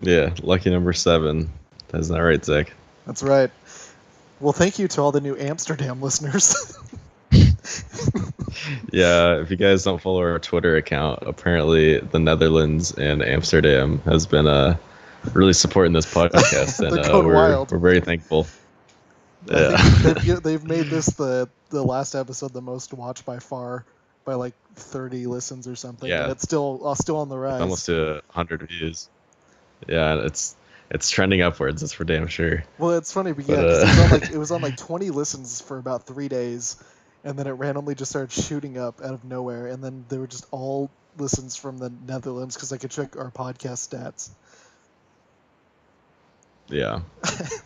Yeah, lucky number 7. That's not right, Zach. That's right. Well, thank you to all the new Amsterdam listeners. Yeah, if you guys don't follow our Twitter account, apparently the Netherlands and Amsterdam has been really supporting this podcast, and They're going wild. we're very thankful. I Yeah, think they've made this the last episode the most watched by far, by like 30 listens or something, and yeah, it's still on the it's rise. almost to 100 views. Yeah, it's trending upwards. That's for damn sure. Well, it's funny, but yeah, because it was on like 20 listens for about 3 days, and then it randomly just started shooting up out of nowhere, and then they were just all listens from the Netherlands because I could check our podcast stats. Yeah.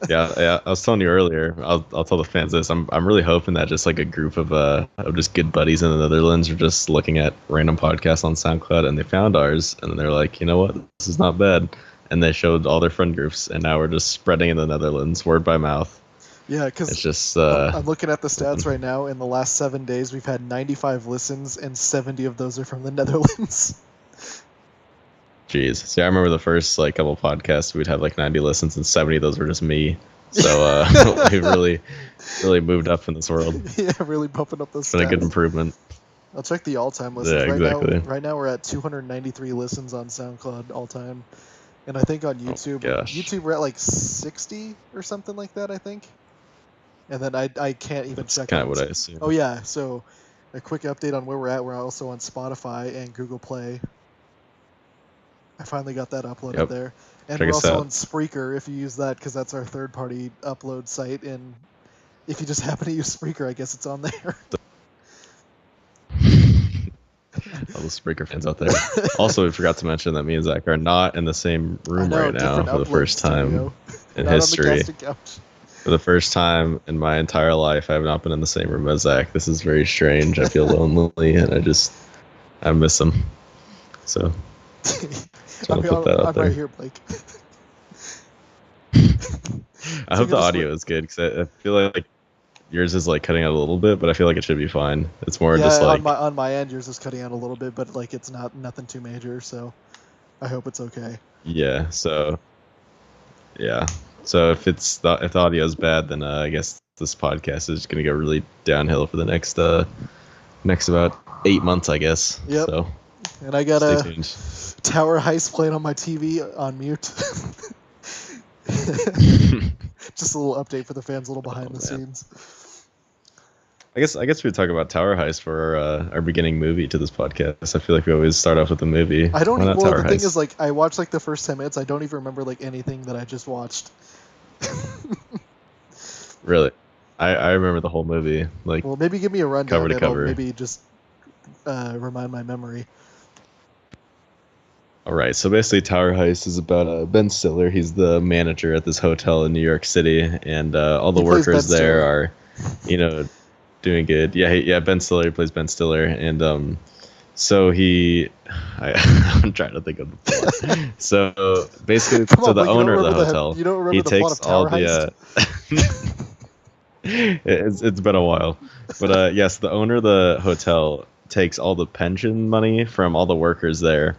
Yeah. I was telling you earlier. I'll tell the fans this. I'm really hoping that just like a group of just good buddies in the Netherlands are just looking at random podcasts on SoundCloud and they found ours and they're like, you know what, this is not bad, and they showed all their friend groups and now we're just spreading in the Netherlands word by mouth. Yeah, because it's just. I'm looking at the stats right now. In the last 7 days, we've had 95 listens, and 70 of those are from the Netherlands. Jeez. See, I remember the first like couple podcasts we'd have like 90 listens and 70 of those were just me. So we really moved up in this world. Yeah, really bumping up those stats. It's been a good improvement. I'll check the all-time listens. Yeah, exactly. Right now we're at 293 listens on SoundCloud all-time. And I think on YouTube we're at like 60 or something like that, I think. And then I can't even check. Kind of what I assume. Oh yeah, so a quick update on where we're at. We're also on Spotify and Google Play. I finally got that uploaded there. And we're also on Spreaker if you use that, because that's our third-party upload site. And if you just happen to use Spreaker, I guess it's on there. All the Spreaker fans out there. Also, we forgot to mention that me and Zach are not in the same room right now for the first time in history. For the first time in my entire life, I have not been in the same room as Zach. This is very strange. I feel lonely, and I miss him. So, I'm right here, Blake. I hope the audio is good, because I feel like yours is like cutting out a little bit, but I feel like it should be fine. It's more just like on my end, yours is cutting out a little bit, but like it's nothing too major, so I hope it's okay. Yeah. So if the audio is bad, then I guess this podcast is gonna go really downhill for the next about 8 months, I guess. Yep. So, and I got a Tower Heist playing on my TV on mute. Just a little update for the fans, a little behind the scenes. I guess we talk about Tower Heist for our beginning movie to this podcast. I feel like we always start off with a movie. I don't even. Well, the thing is, like, I watched like the first 10 minutes. I don't even remember like anything that I just watched. Really, I remember the whole movie. Like, well, maybe give me a rundown. Cover to cover. Maybe just remind my memory. All right, so basically, Tower Heist is about Ben Stiller. He's the manager at this hotel in New York City, and all the workers there are, doing good. Yeah, Ben Stiller plays Ben Stiller, and so I'm trying to think of the plot. So basically, the owner of the hotel, he takes all the. It's been a while, but yes, the owner of the hotel takes all the pension money from all the workers there,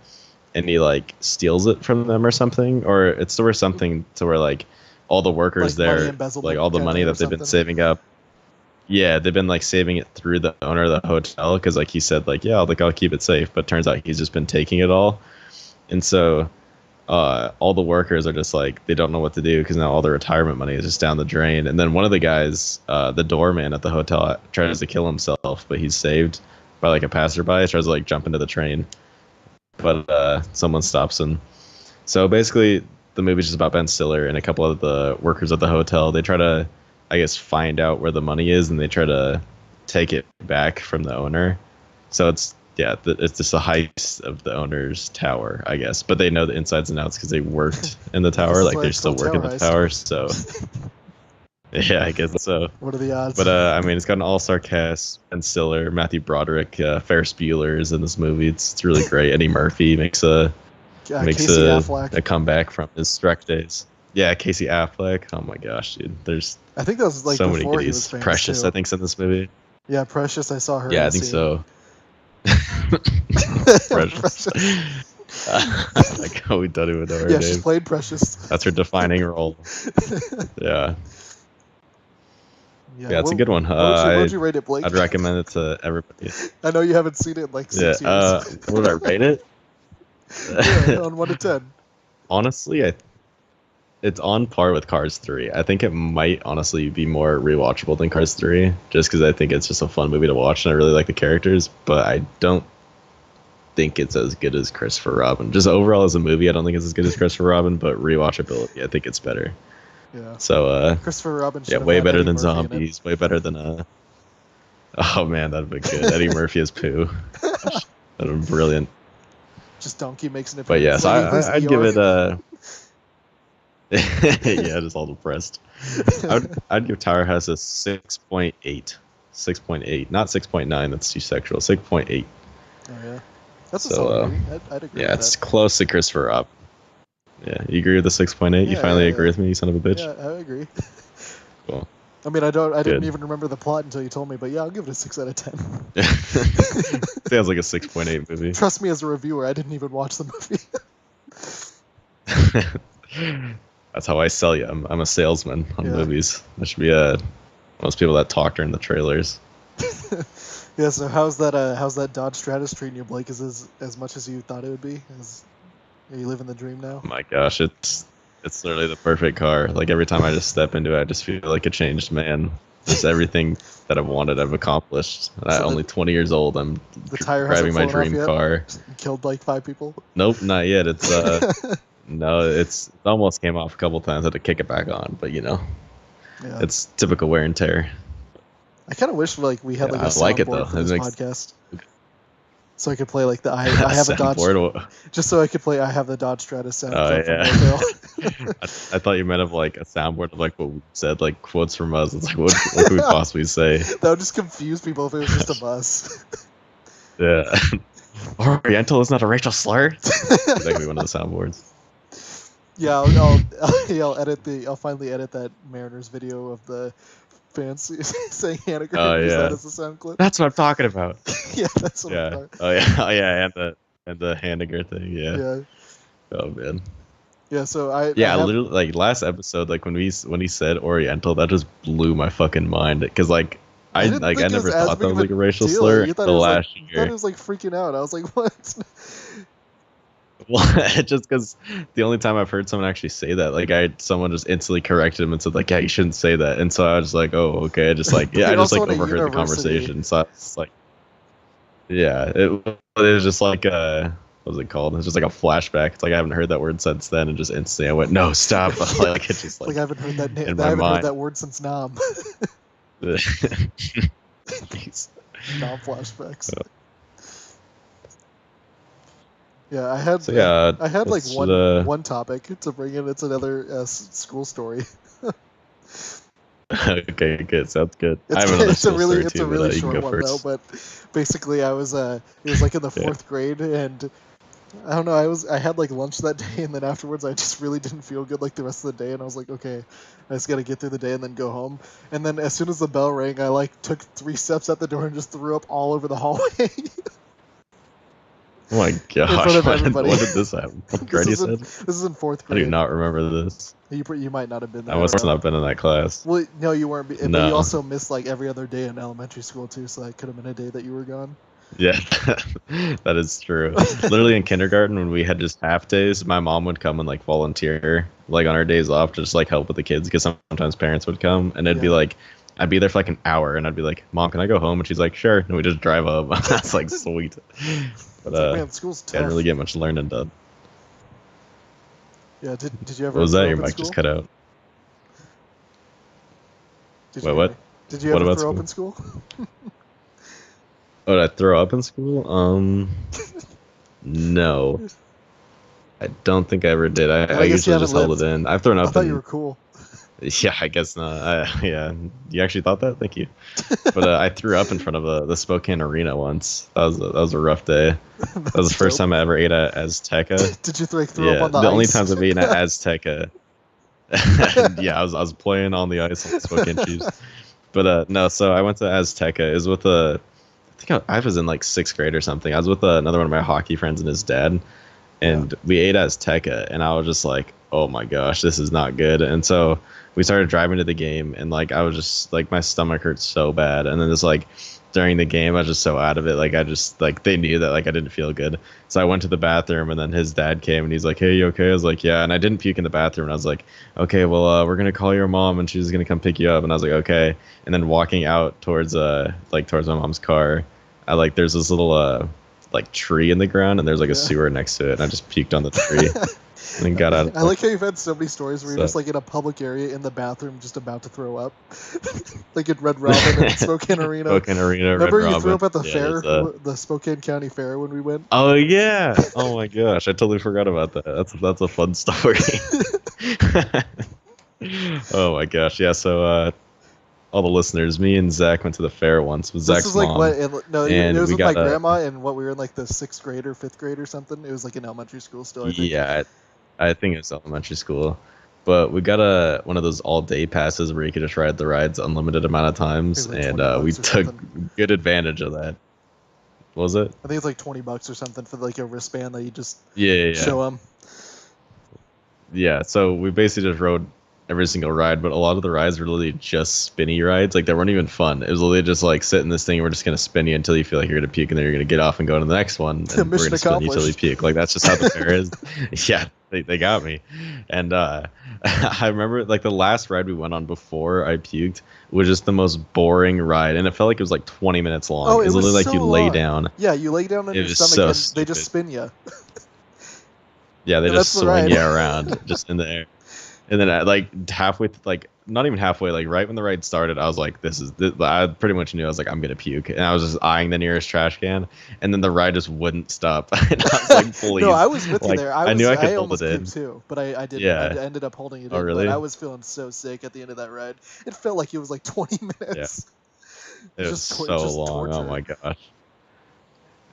and he like steals it from them or something, or it's there was something to where like all the workers there, like all the money that they've been saving up. Yeah, they've been like saving it through the owner of the hotel, because like he said like, yeah, I'll keep it safe, but turns out he's just been taking it all. And so all the workers are just like, they don't know what to do, because now all their retirement money is just down the drain. And then one of the guys, the doorman at the hotel, tries to kill himself, but he's saved by like a passerby. He tries to like jump into the train, but someone stops him. So basically the movie's just about Ben Stiller and a couple of the workers at the hotel. They try to, I guess, find out where the money is, and they try to take it back from the owner. So it's just a heist of the owner's tower, I guess. But they know the insides and outs because they worked in the tower. Like, they're still working the tower. So yeah, I guess so. What are the odds? But I mean, it's got an all-star cast: Ben Stiller, Matthew Broderick, Ferris Bueller is in this movie. It's really great. Eddie Murphy makes a comeback from his Shrek days. Yeah, Casey Affleck. Oh my gosh, dude. I think that was like so many goodies. Precious, too. I think's in this movie. Yeah, Precious. I saw her. Yeah, I think so. Precious. Like, we don't even know her yeah, name. she's played Precious. That's her defining role. Yeah. Yeah, it's a good one. What would you rate it, Blake? I'd recommend it to everybody. I know you haven't seen it in like 6 years. What would I rate it? Yeah, on 1 to 10. Honestly, it's on par with Cars 3. I think it might honestly be more rewatchable than Cars 3, just because I think it's just a fun movie to watch and I really like the characters, but I don't think it's as good as Christopher Robin. Just overall as a movie, I don't think it's as good as Christopher Robin, but rewatchability, I think it's better. Yeah. So, Christopher Robin. Yeah, way better than Zombies. Way better than Oh man, that'd be good. Eddie Murphy as Pooh. That'd be brilliant. Just Donkey makes an But appearance. yes, I'd give it yeah, just all depressed. I'd give Tower House a 6.8. 6.8, not 6.9. That's too sexual. 6.8. Oh yeah, that's a solid rating. I'd agree. Yeah, with it's that. close to Christopher Robin. Yeah, you agree with the 6.8? You finally agree with me, you son of a bitch? Yeah, I agree. Cool. I mean, I didn't even remember the plot until you told me, but yeah, I'll give it a 6 out of 10. Sounds like a 6.8 movie. Trust me, as a reviewer, I didn't even watch the movie. That's how I sell you. I'm a salesman on movies. I should be most people that talk during the trailers. Yeah. So how's that Dodge Stratus treating you, Blake? Is as much as you thought it would be? Are you living the dream now? Oh my gosh, it's literally the perfect car. Like every time I just step into it, I just feel like a changed man. Just everything that I've wanted, I've accomplished. And I'm only 20 years old. I'm driving my dream car. Killed like 5 people? Nope, not yet. It's no, it almost came off a couple times. I had to kick it back on, but it's typical wear and tear. I kind of wish like we had like a soundboard for this podcast, so I could play like the I have a Dodge, just so I could play I have the Dodge Stratus sound. Oh yeah. I thought you meant of like a soundboard of like what we said, like quotes from us. It's like what could we possibly say? That would just confuse people if it was just a bus. Yeah. Oriental is not a racial slur. That could be one of the soundboards. Yeah, I'll finally edit that Mariners video of the fans saying Hannah Oh yeah, that as a sound clip. That's what I'm talking about. Yeah, that's what I'm talking about. Oh yeah, and the Hanniger thing. Yeah. Oh man. Yeah, so literally like last episode, like when he said Oriental, that just blew my fucking mind because like I never thought that was like a racial slur until last year. I thought it was like freaking out. I was like, what? Well, just because the only time I've heard someone actually say that, like someone just instantly corrected him and said like, yeah, you shouldn't say that, and so I was like, oh, okay, I just like overheard the conversation, so it's like, yeah, it was just like what was it called? It's just like a flashback. It's like I haven't heard that word since then, and just instantly I went, no, stop. Like it's just like I haven't heard that I haven't heard that word since Nam. Nam flashbacks. Yeah, I had like one topic to bring in. It's another school story. Okay, good. Sounds good. It's a really short one though. But basically, it was like in the 4th grade, and I don't know. I had like lunch that day, and then afterwards, I just really didn't feel good like the rest of the day, and I was like, okay, I just gotta get through the day and then go home. And then as soon as the bell rang, I like took 3 steps out the door and just threw up all over the hallway. Oh my gosh! When did this happen? What grade you said? This is in 4th grade. I do not remember this. You might not have been there. I must not have been in that class. Well, no, you weren't. But you also missed like every other day in elementary school too, so that could have been a day that you were gone. Yeah, that is true. Literally in kindergarten, when we had just half days, my mom would come and like volunteer, like on our days off, to just like help with the kids, because sometimes parents would come, and it'd be like, I'd be there for like an hour, and I'd be like, Mom, can I go home? And she's like, sure. And we just drive up. That's like sweet. But man, school's tough. I didn't really get much learning done. Yeah, did you ever? What was that? Your mic just cut out. Wait, what? Did you ever throw up in school? Oh, did I throw up in school? No. I don't think I ever did. I usually just held it in. I've thrown up. I thought you were cool. Yeah, I guess not. Yeah, you actually thought that? Thank you. But I threw up in front of the Spokane Arena once. That was a rough day. That was the first time I ever ate at Azteca. Did you throw up on the ice? The only times I've eaten at Azteca. Yeah, I was playing on the ice on the Spokane Chiefs. But no, so I went to Azteca. It was with I think I was in like 6th grade or something. I was with another one of my hockey friends and his dad. and we ate Azteca, and I was just like, oh my gosh, this is not good. And so we started driving to the game, and like I was just like, my stomach hurt so bad. And then it's like during the game, I was just so out of it. Like I just like, they knew that like I didn't feel good, so I went to the bathroom, and then his dad came, and he's like, hey, you okay? I was like, yeah. And I didn't puke in the bathroom, and I was like, okay, well, we're gonna call your mom, and she's gonna come pick you up. And I was like, okay. And then walking out towards towards my mom's car, I like, there's this little like tree in the ground, and there's like a sewer next to it, and I just puked on the tree. And then got out. I like how you've had so many stories where you're just like in a public area in the bathroom just about to throw up. Like at Red Robin and Spokane Arena. Spokane Arena, remember Red you Robin. threw up at the fair, the Spokane County Fair when we went? Oh yeah. Oh my gosh, I totally forgot about that. That's a fun story. Oh my gosh, yeah, so all the listeners, me and Zach went to the fair once with Zach's was like mom. What, it was with my grandma, and what, we were in like the 6th grade or 5th grade or something. It was like in elementary school still, I think. Yeah, I think it was elementary school. But we got one of those all-day passes where you could just ride the rides unlimited amount of times, like, and we took good advantage of that. What was it? I think it's like $20 or something for like a wristband that you just show them. Yeah, so we basically just rode every single ride, but a lot of the rides were literally just spinny rides. Like, they weren't even fun. It was literally just like, sit in this thing, and we're just gonna spin you until you feel like you're gonna puke, and then you're gonna get off and go to the next one, and we're gonna spin you until you puke. Like, that's just how the fair is. Yeah, they got me. And I remember like the last ride we went on before I puked was just the most boring ride, and it felt like it was like 20 minutes long. Oh, it was literally so like you lay down. Yeah, you lay down on your stomach, and they just spin you. Yeah, they just swing you around just in the air. And then like halfway, like not even halfway, like right when the ride started, I was like, this. I pretty much knew I was like, I'm gonna puke, and I was just eyeing the nearest trash can, and then the ride just wouldn't stop. And I was like, please. No, I was with you there. I knew I could hold it in too, but I didn't. Yeah. I ended up holding it in. Oh, really? But I was feeling so sick at the end of that ride. It felt like it was like 20 minutes. Yeah. It was so long. Torture. Oh my gosh.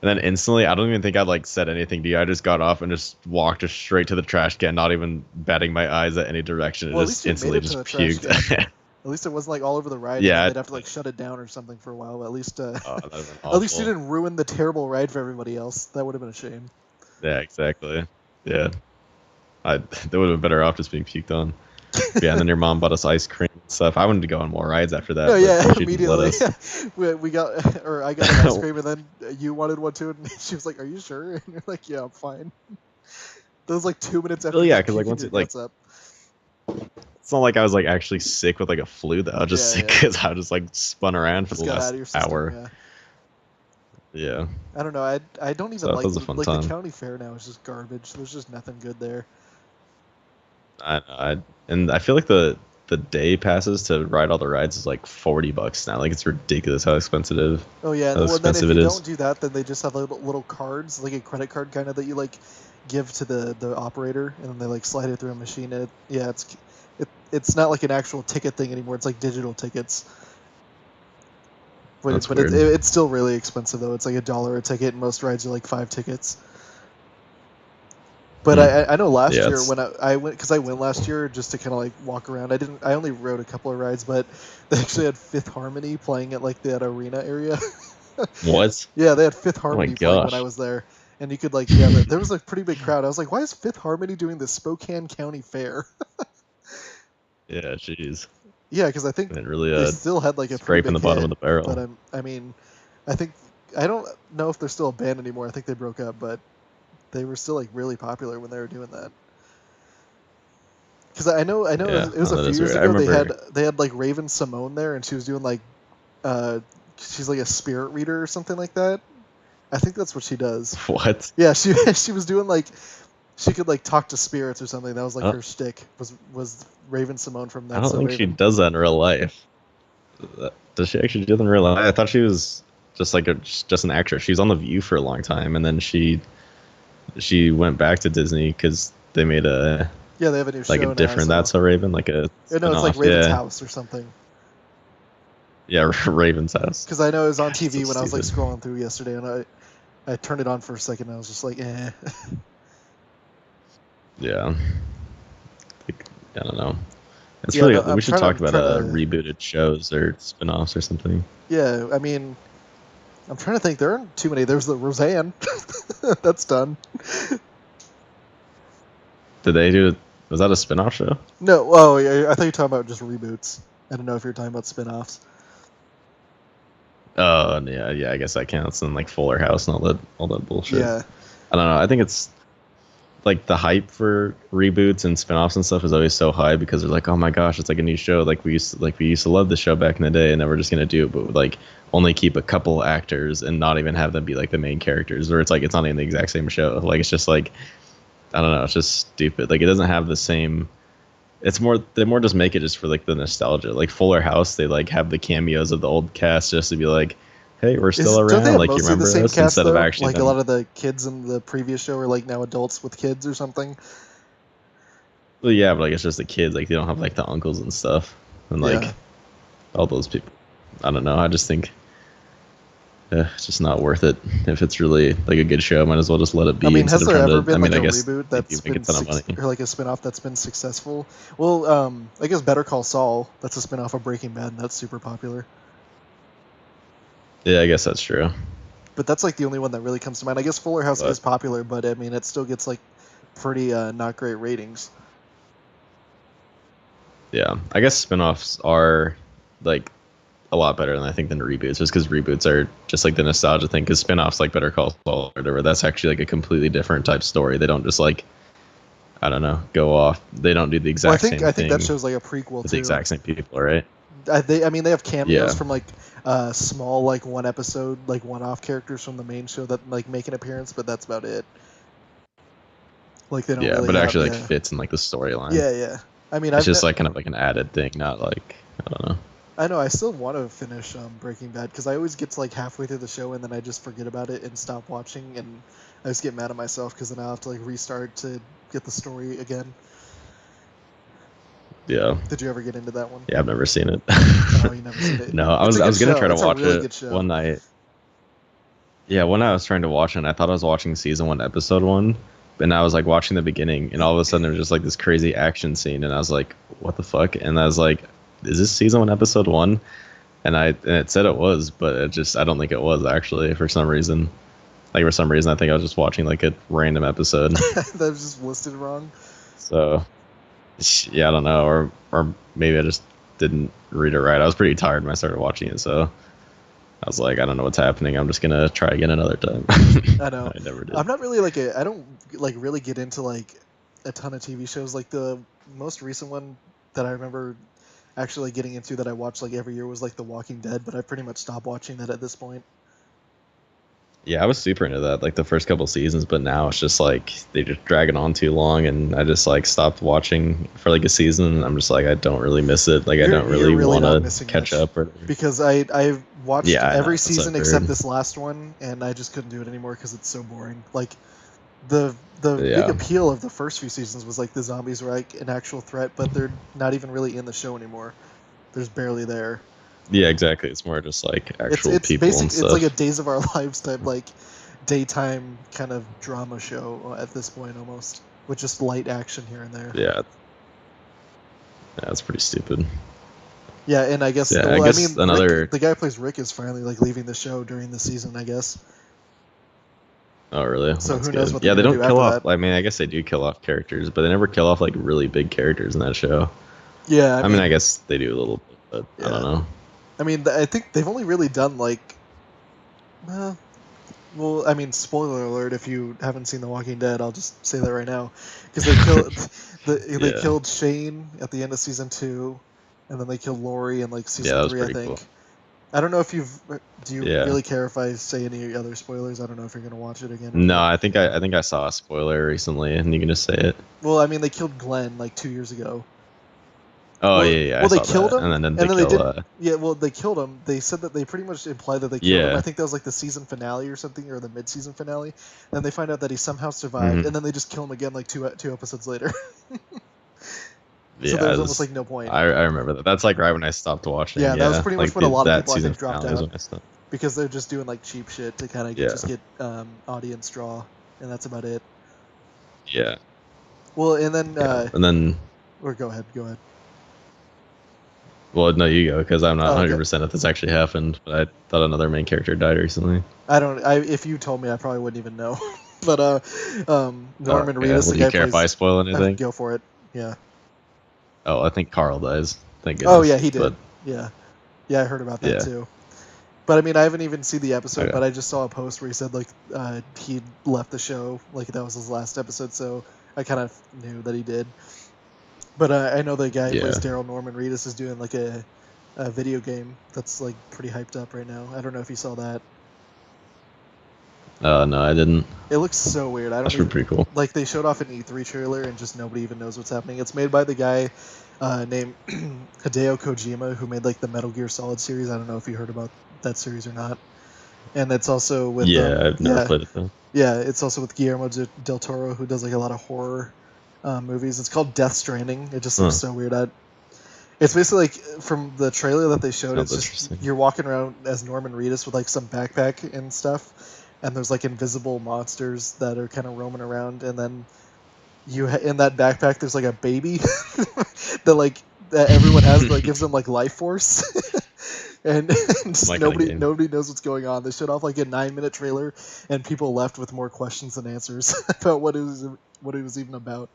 And then instantly, I don't even think I'd like said anything to you. I just got off and just walked just straight to the trash can, not even batting my eyes at any direction. Well, just instantly just puked. At least it wasn't like all over the ride. Yeah, they'd have to like shut it down or something for a while. But at least, at least you didn't ruin the terrible ride for everybody else. That would have been a shame. Yeah, exactly. Yeah, they would have been better off just being puked on. Yeah, and then your mom bought us ice cream and stuff. I wanted to go on more rides after that. Oh yeah, immediately. we got, or I got an ice cream, and then you wanted one too, and she was like, "Are you sure?" And you're like, "Yeah, I'm fine." That was like 2 minutes after. Well, yeah, because like once it like, it's not like I was like actually sick with like a flu though. I was just sick because I just like spun around for the last hour. Yeah. I don't know. I don't even like the county fair now. It's just garbage. There's just nothing good there. And I feel like the day passes to ride all the rides is like $40 now. Like, it's ridiculous how expensive. Oh yeah, well, then if you don't do that, then they just have little cards, like a credit card kind of, that you like give to the operator, and then they like slide it through a machine. And it's not like an actual ticket thing anymore. It's like digital tickets. But it's still really expensive though. It's like $1 a ticket, and most rides are like 5 tickets. But I know last year when I went, because I went last year just to kind of like walk around. I only rode a couple of rides, but they actually had Fifth Harmony playing at like that arena area. What? Yeah, they had Fifth Harmony playing when I was there, and you could like there was a pretty big crowd. I was like, why is Fifth Harmony doing the Spokane County Fair? Yeah, jeez. Yeah, because I think they still had like a scraping the bottom of the barrel. But I don't know if they're still a band anymore. I think they broke up, but they were still like really popular when they were doing that. Because I know it was a few years ago. They had like Raven Simone there, and she was doing like she's like a spirit reader or something like that. I think that's what she does. What? Yeah, she was doing like, she could like talk to spirits or something. That was like her shtick. Was Raven Simone from that? I don't think she does that in real life. Does she actually do that in real life? I thought she was just like just an actress. She was on The View for a long time, and then she went back to Disney because they made they have a new show like a different That's So Raven, like a no, it's like Raven's House or something. Yeah, Raven's House. Because I know it was on TV when I was like scrolling through yesterday, and I turned it on for a second, and I was just like, eh. Yeah. I don't know. It's really. We should talk about rebooted shows or spin-offs or something. Yeah, I mean, I'm trying to think. There aren't too many. There's the Roseanne. That's done. Did they do? Was that a spin-off show? No. Oh, yeah, I thought you were talking about just reboots. I don't know if you're talking about spin-offs. Oh yeah. I guess that counts. And like Fuller House and all that bullshit. Yeah. I don't know. I think it's like the hype for reboots and spin-offs and stuff is always so high because they're like, oh my gosh, it's like a new show. Like we used to love the show back in the day, and then we're just gonna do it, but like only keep a couple actors and not even have them be like the main characters, or it's like it's not even the exact same show. Like it's just like, I don't know, it's just stupid. Like it doesn't have the same. They more just make it just for like the nostalgia. Like Fuller House, they like have the cameos of the old cast just to be like, hey, we're still around. Like you remember us instead of actually like a lot of the kids in the previous show are like now adults with kids or something. Well, yeah, but like it's just the kids. Like they don't have like the uncles and stuff, and like all those people. I don't know. I just think it's just not worth it. If it's really like a good show, might as well just let it be. I mean, has there ever been like a reboot that's been or like a spinoff that's been successful? Well, I guess Better Call Saul. That's a spinoff of Breaking Bad, and that's super popular. Yeah, I guess that's true. But that's like the only one that really comes to mind. I guess Fuller House is popular, but I mean, it still gets like pretty not great ratings. Yeah, I guess spin-offs are like a lot better than I think than reboots, just because reboots are just like the nostalgia thing. Because spin-offs like Better Call Saul or whatever, that's actually like a completely different type story. They don't just like, I don't know, go off. They don't do the exact same thing. I think that show's like a prequel to the exact same people, right? I mean, they have cameos from like small like one episode, like one-off characters from the main show that like make an appearance, but that's about it. Like they don't. Yeah, really but it actually like fits in like the storyline. Yeah. I mean, it's just like kind of like an added thing, not like, I don't know. I know. I still want to finish Breaking Bad because I always get to like halfway through the show and then I just forget about it and stop watching, and I just get mad at myself because then I'll have to like restart to get the story again. Yeah. Did you ever get into that one? Yeah, I've never seen it. Oh, you never seen it? No, I was gonna try to watch it one night. Yeah, one night I was trying to watch it, and I thought I was watching season 1, episode 1, and I was like watching the beginning, and all of a sudden there was just like this crazy action scene, and I was like, what the fuck? And I was like, is this season 1, episode 1? And it said it was, but I don't think it was actually for some reason. Like for some reason I think I was just watching like a random episode. That was just listed wrong. So yeah, I don't know, or maybe I just didn't read it right. I was pretty tired when I started watching it, so I was like, I don't know what's happening. I'm just gonna try again another time. I know. I never did. I'm not really like I don't like really get into like a ton of TV shows. Like the most recent one that I remember actually getting into that I watched like every year was like The Walking Dead, but I pretty much stopped watching that at this point. Yeah, I was super into that like the first couple seasons, but now it's just like they just drag it on too long, and I just like stopped watching for like a season. And I'm just like, I don't really miss it. Like I don't really want to catch up. Because I watched every season except this last one, and I just couldn't do it anymore because it's so boring. Like the big appeal of the first few seasons was like the zombies were like an actual threat, but they're not even really in the show anymore. There's barely there. Yeah, exactly. It's more just like actual it's people and stuff. It's like a Days of Our Lives type, like daytime kind of drama show at this point almost, with just light action here and there. Yeah, that's pretty stupid. Yeah, and I guess I mean, the guy who plays Rick is finally like leaving the show during the season, I guess. Oh really? So who knows what? Yeah, they don't kill off. I mean, I guess they do kill off characters, but they never kill off like really big characters in that show. Yeah, I mean, I guess they do a little bit, but I don't know. I mean, I think they've only really done like, well, I mean, spoiler alert if you haven't seen The Walking Dead, I'll just say that right now, because they killed Shane at the end of season 2, and then they killed Lori in like season 3, I think. Cool. I don't know if do you really care if I say any other spoilers? I don't know if you're gonna watch it again. No, I think I saw a spoiler recently, and you can just say it. Well, I mean, they killed Glenn like 2 years ago. Oh yeah. Well, they killed him, and then they did. Yeah, well, they killed him. They said that they pretty much implied that they killed him. I think that was like the season finale or something, or the mid-season finale. And then they find out that he somehow survived, and then they just kill him again like two episodes later. So there's almost like no point. I remember that. That's like right when I stopped watching. Yeah, that was pretty much when a lot of people I think dropped out because they're just doing like cheap shit to kind of just get audience draw, and that's about it. Yeah. Well, and then. Or go ahead. Well, no, you go, because I'm not 100% if this actually happened, but I thought another main character died recently. If you told me, I probably wouldn't even know. But Norman Reedus, the the guy guy care if I plays. spoil anything? Go for it. Yeah. Oh, I think Carl dies. Thank goodness. Oh yeah, he did. But, yeah, I heard about that yeah. too. But I mean, I haven't even seen the episode, Okay. but I just saw a post where he said like he left the show, like that was his last episode, so I kind of knew that he did. But I know the guy who plays Daryl, Norman Reedus, is doing like a video game that's like pretty hyped up right now. I don't know if you saw that. No, I didn't. It looks so weird. That's pretty cool. Like they showed off an E3 trailer and just nobody even knows what's happening. It's made by the guy named Hideo Kojima, who made like the Metal Gear Solid series. I don't know if you heard about that series or not. And it's also with I've never played it though. Yeah, it's also with Guillermo del Toro, who does like a lot of horror movies. It's called Death Stranding. It just looks so weird. It's basically like from the trailer that they showed. It's just you're walking around as Norman Reedus with like some backpack and stuff, and there's like invisible monsters that are kind of roaming around, and then in that backpack there's like a baby that everyone has that gives them like life force. And just nobody knows what's going on. They showed off like a 9-minute trailer, and people left with more questions than answers about what it was even about.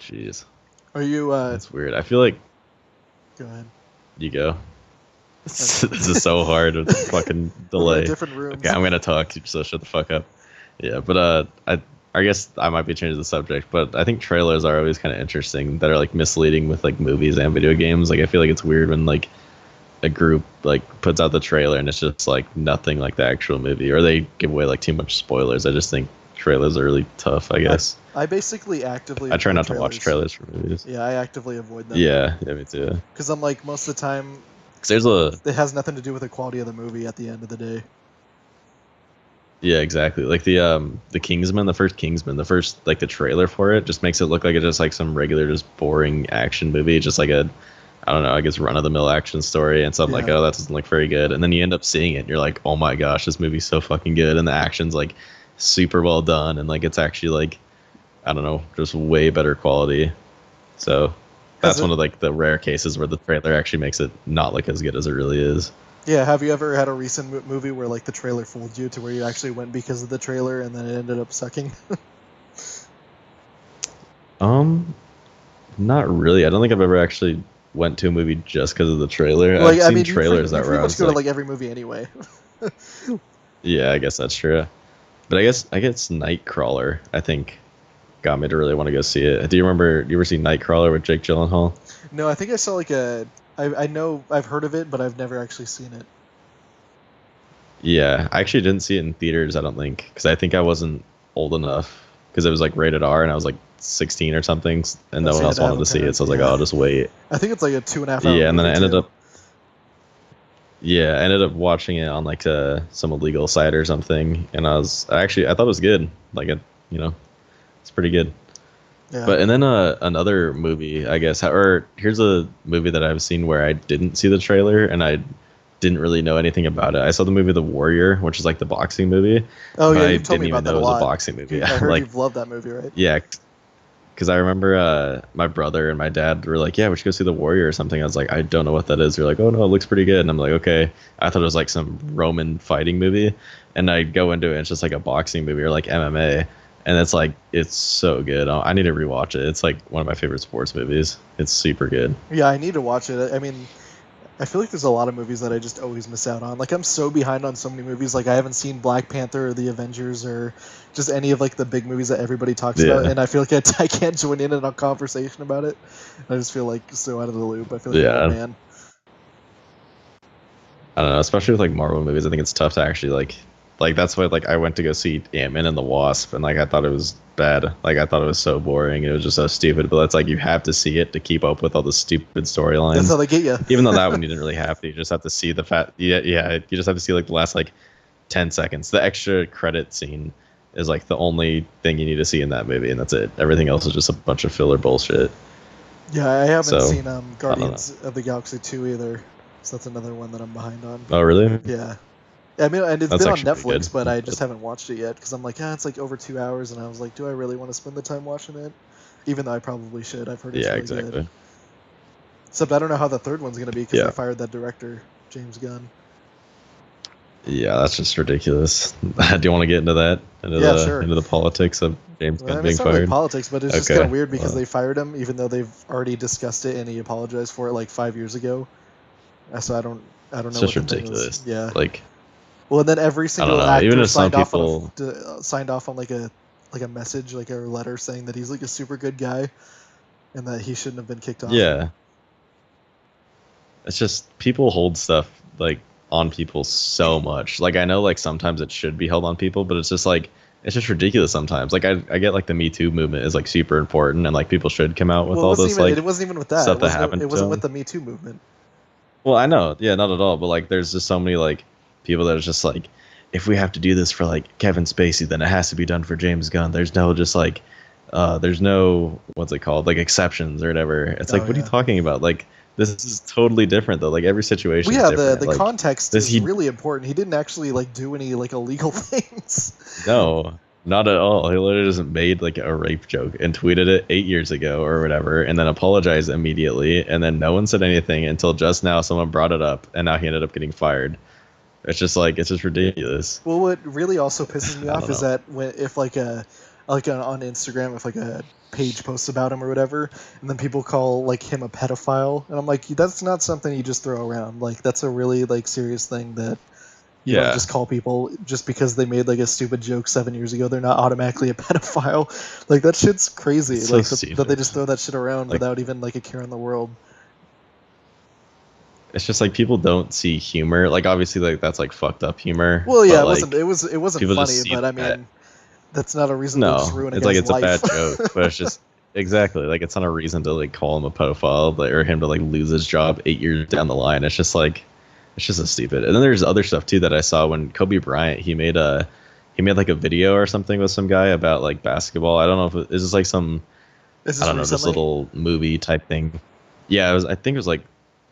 Jeez. Are you? That's weird. I feel like. Go ahead. You go. This is so hard with the fucking delay. Different rooms. Okay, I'm gonna talk, so shut the fuck up. Yeah, but I guess I might be changing the subject, but I think trailers are always kind of interesting that are like misleading with like movies and video games. Like I feel like it's weird when like a group like puts out the trailer and it's just like nothing like the actual movie, or they give away like too much spoilers. I just think trailers are really tough, I guess. I basically actively. I try not to watch trailers for movies. Yeah, I actively avoid them. Yeah, me too. Because I'm like most of the time. It has nothing to do with the quality of the movie at the end of the day. Yeah, exactly. Like the Kingsman, the first like the trailer for it just makes it look like it's just like some regular, just boring action movie, just like a, I don't know, I guess run of the mill action story, and so I'm like, oh, that doesn't look very good. And then you end up seeing it and you're like, oh my gosh, this movie's so fucking good, and the action's like super well done, and like it's actually like, I don't know, just way better quality. So that's one of like the rare cases where the trailer actually makes it not look as good as it really is. Yeah, have you ever had a recent movie where like the trailer fooled you to where you actually went because of the trailer and then it ended up sucking? Not really. I don't think I've ever actually went to a movie just because of the trailer. Like, I've seen trailers that were. You go to like every movie anyway. Yeah, I guess that's true. But I guess Nightcrawler, I think, got me to really want to go see it. Do you ever see Nightcrawler with Jake Gyllenhaal? No, I think I saw like I know I've heard of it, but I've never actually seen it. Yeah, I actually didn't see it in theaters, I don't think, because I think I wasn't old enough, because it was like rated R and I was like 16 or something, and no one else wanted to see it, so I was like, oh, I'll just wait. I think it's like a 2.5 hour. Yeah, and then I ended up watching it on like some illegal site or something, and I thought it was good. Like it's pretty good. Yeah. But and then another movie, I guess, or here's a movie that I've seen where I didn't see the trailer and I didn't really know anything about it. I saw the movie The Warrior, which is like the boxing movie. Oh yeah, you told me about that a lot. It was a boxing movie. I heard you've loved that movie, right? Yeah, because I remember my brother and my dad were like, yeah, we should go see The Warrior or something. I was like, I don't know what that is. They're like, oh no, it looks pretty good. And I'm like, okay. I thought it was like some Roman fighting movie, and I go into it and it's just like a boxing movie or like MMA. And it's so good. I need to rewatch it. It's like one of my favorite sports movies. It's super good. Yeah, I need to watch it. I mean, I feel like there's a lot of movies that I just always miss out on. Like I'm so behind on so many movies. Like I haven't seen Black Panther or The Avengers or just any of like the big movies that everybody talks about. And I feel like I can't join in a conversation about it. I just feel like so out of the loop. I feel like oh man. I don't know, especially with like Marvel movies. I think it's tough to actually like that's why like I went to go see Ant-Man and the Wasp, and like I thought it was bad. Like I thought it was so boring. It was just so stupid. But it's like you have to see it to keep up with all the stupid storylines. That's how they get you. Even though that one you didn't really have to. You just have to see the yeah. You just have to see like the last like 10 seconds. The extra credit scene is like the only thing you need to see in that movie, and that's it. Everything else is just a bunch of filler bullshit. Yeah, I haven't seen Guardians of the Galaxy 2 either. So that's another one that I'm behind on. Oh really? Yeah. I mean, and it's been on Netflix, but I just haven't watched it yet because I'm like, it's like over 2 hours, and I was like, do I really want to spend the time watching it? Even though I probably should. I've heard it's really good. Except I don't know how the third one's going to be because they fired that director, James Gunn. Yeah, that's just ridiculous. Do you want to get into that? Sure. Into the politics of James Gunn being it's not fired? really politics, but it's just kind of weird because they fired him, even though they've already discussed it and he apologized for it like 5 years ago. So I don't know. It's what just the ridiculous. Thing was. Yeah. Like, well, and then every single actor even if some people signed off on like a message, like a letter saying that he's like a super good guy, and that he shouldn't have been kicked off. Yeah. It's just people hold stuff like on people so much. Like I know like sometimes it should be held on people, but it's just like it's just ridiculous sometimes. Like I get like the Me Too movement is like super important and like people should come out with all this like it wasn't even with that stuff that happened. It wasn't with the Me Too movement. Well, I know, yeah, not at all. But like, there's just so many like people that are just like, if we have to do this for like Kevin Spacey, then it has to be done for James Gunn. There's no just like, there's no what's it called, like exceptions or whatever. It's like, what are you talking about? Like, this is totally different though. Like every situation. Well, yeah, the like, context is really important. He didn't actually like do any like illegal things. No. Not at all. He literally just made like a rape joke and tweeted it 8 years ago or whatever, and then apologized immediately, and then no one said anything until just now someone brought it up, and now he ended up getting fired. It's just ridiculous. Well, what really also pisses me off is that if on Instagram, if like a page posts about him or whatever, and then people call like him a pedophile, and I'm like, that's not something you just throw around. Like that's a really like serious thing that. You don't just call people just because they made like a stupid joke 7 years ago. They're not automatically a pedophile. Like that shit's crazy. So like that they just throw that shit around without even like a care in the world. It's just like people don't see humor. Like obviously like that's like fucked up humor. Well, yeah, it wasn't funny, but I mean that's not a reason to just ruin a guy's it's life. A bad joke, but it's just exactly like it's not a reason to like call him a pedophile or him to like lose his job 8 years down the line. It's just like. It's just a stupid. And then there's other stuff too that I saw when Kobe Bryant he made like a video or something with some guy about like basketball. I don't know if it's like some this little movie type thing. Yeah, I think it was like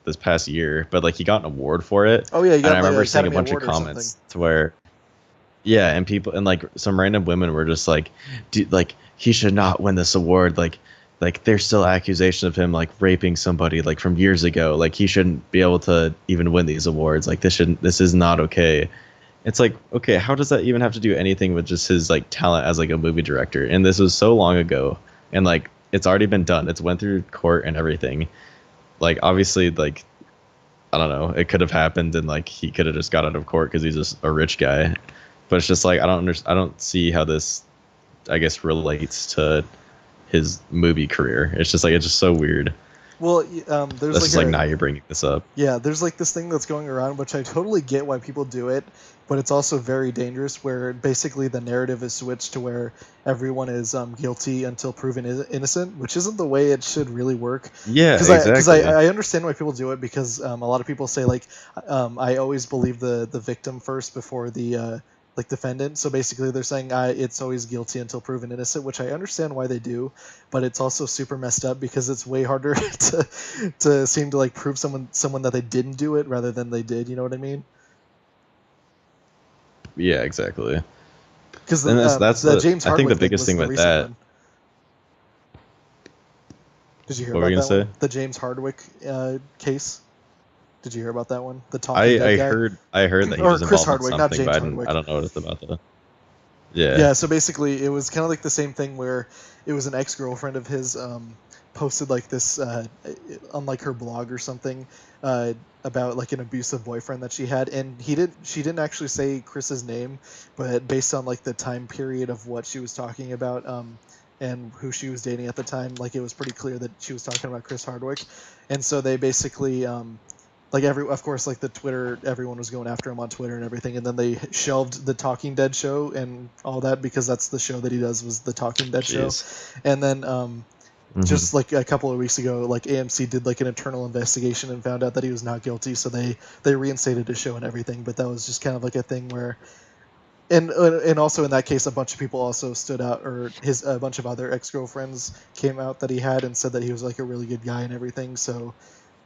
this past year, but like he got an award for it. Oh yeah, and I remember seeing a bunch of comments to where yeah, and people and like some random women were just like like he should not win this award like there's still accusations of him like raping somebody like from years ago. Like he shouldn't be able to even win these awards. Like this is not okay. It's like, okay, how does that even have to do anything with just his like talent as like a movie director? And this was so long ago, and like it's already been done. It's went through court and everything. Like obviously like I don't know, it could have happened and like he could have just got out of court because he's just a rich guy. But it's just like I don't see how this I guess relates to his movie career. It's just so weird. Well, there's now you're bringing this up. Yeah, there's like this thing that's going around, which I totally get why people do it, but it's also very dangerous. Where basically the narrative is switched to where everyone is guilty until proven innocent, which isn't the way it should really work. Yeah, exactly. Because I understand why people do it because a lot of people say like I always believe the victim first before the like defendant. So basically they're saying it's always guilty until proven innocent, which I understand why they do, but it's also super messed up because it's way harder to seem to like prove someone that they didn't do it rather than they did. You know what I mean? Yeah, exactly. Because that's the James Hardwick I think the biggest thing with that. One. Did you hear about that one? The James Hardwick case? Did you hear about that one? The talking dead guy? I heard that he was Chris involved Hardwick, in not something, James but Hardwick. I don't know what it's about though. Yeah. Yeah, so basically it was kind of like the same thing where it was an ex-girlfriend of his posted like this on like her blog or something about like an abusive boyfriend that she had, and she didn't actually say Chris's name, but based on like the time period of what she was talking about and who she was dating at the time, like it was pretty clear that she was talking about Chris Hardwick. And so they basically like of course like the Twitter, everyone was going after him on Twitter and everything, and then they shelved the Talking Dead show and all that because that's the show that he does, was the Talking Dead show. And then just like a couple of weeks ago, like AMC did like an internal investigation and found out that he was not guilty, so they reinstated his show and everything. But that was just kind of like a thing where and also in that case a bunch of people also stood out, or a bunch of other ex-girlfriends came out that he had and said that he was like a really good guy and everything, so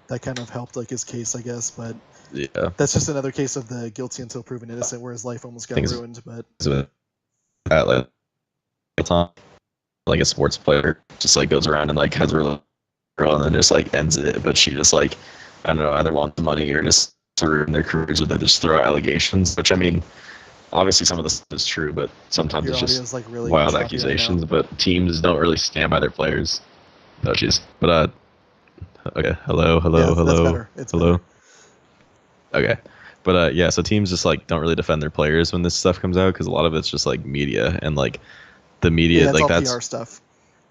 that kind of helped like his case, I guess. But yeah, that's just another case of the guilty until proven innocent, where his life almost got ruined. But like a sports player just like goes around and like has a real girl and then just like ends it, but she just like I don't know, either wants money or just through in their careers where they just throw allegations, which I mean, obviously some of this is true, but sometimes Your it's just like really wild accusations. Right, but teams don't really stand by their players. Oh jeez. But okay. Hello. Yeah, that's better. It's hello. Better. Okay. But yeah, so teams just like don't really defend their players when this stuff comes out because a lot of it's just like media and like the media, that's like all that's PR stuff.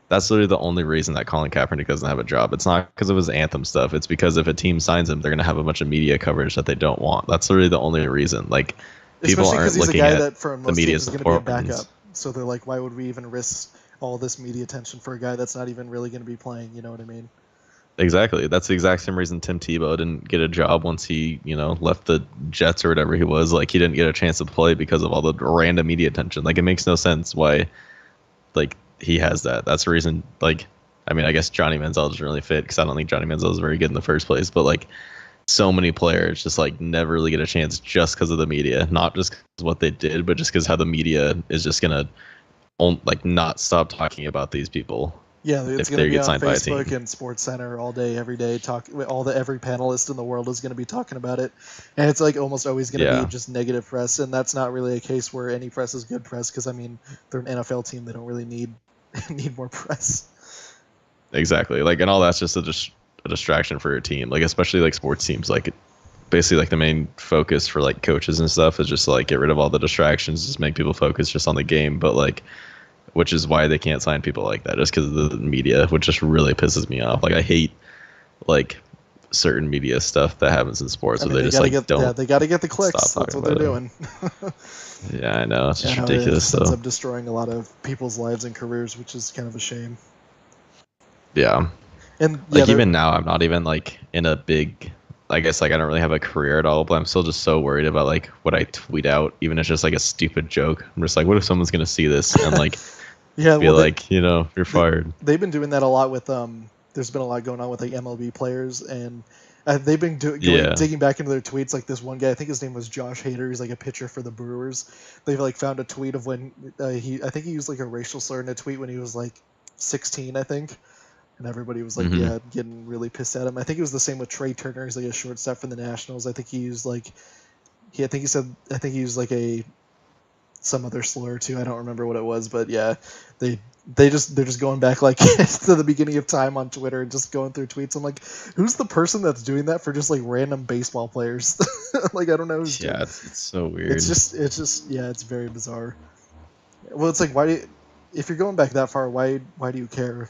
That's literally the only reason that Colin Kaepernick doesn't have a job. It's not because of his anthem stuff. It's because if a team signs him, they're gonna have a bunch of media coverage that they don't want. That's literally the only reason. Like people aren't looking at the media's going to be a backup. So they're like, why would we even risk all this media attention for a guy that's not even really going to be playing? You know what I mean? Exactly. That's the exact same reason Tim Tebow didn't get a job once he, left the Jets or whatever he was. Like he didn't get a chance to play because of all the random media attention. Like it makes no sense why, like he has that. That's the reason. Like, I mean, I guess Johnny Manziel doesn't really fit because I don't think Johnny Manziel is very good in the first place. But like, so many players just like never really get a chance just because of the media, not just because what they did, but just because how the media is just gonna like not stop talking about these people. Yeah, it's going to be on Facebook and Sports Center all day, every day. Every panelist in the world is going to be talking about it, and it's like almost always going to be just negative press, and that's not really a case where any press is good press because I mean they're an NFL team; they don't really need more press. Exactly, like, and all that's just a distraction for your team, like especially like sports teams, like basically like the main focus for like coaches and stuff is just like get rid of all the distractions, just make people focus just on the game, but like. Which is why they can't sign people like that, just because of the media, which just really pisses me off. Like I hate like certain media stuff that happens in sports, where they just like don't. Yeah, they got to get the clicks. That's what they're doing. Yeah, I know, it's just ridiculous. It ends up destroying a lot of people's lives and careers, which is kind of a shame. Yeah, and like even now, I'm not even like in a big. I guess like I don't really have a career at all, but I'm still just so worried about like what I tweet out, even if it's just like a stupid joke. I'm just like, what if someone's gonna see this and like. Yeah, feel like you're fired. They've been doing that a lot with There's been a lot going on with like MLB players, and they've been digging back into their tweets. Like this one guy, I think his name was Josh Hader. He's like a pitcher for the Brewers. They've like found a tweet of when I think he used like a racial slur in a tweet when he was like 16, I think, and everybody was like, getting really pissed at him. I think it was the same with Trey Turner. He's like a shortstop for the Nationals. I think he used like he used like some other slur too. I don't remember what it was, but yeah, they're just going back like to the beginning of time on Twitter and just going through tweets. I'm like, who's the person that's doing that for just like random baseball players? Like I don't know. It's so weird. It's just yeah, it's very bizarre. Well, it's like if you're going back that far, why do you care?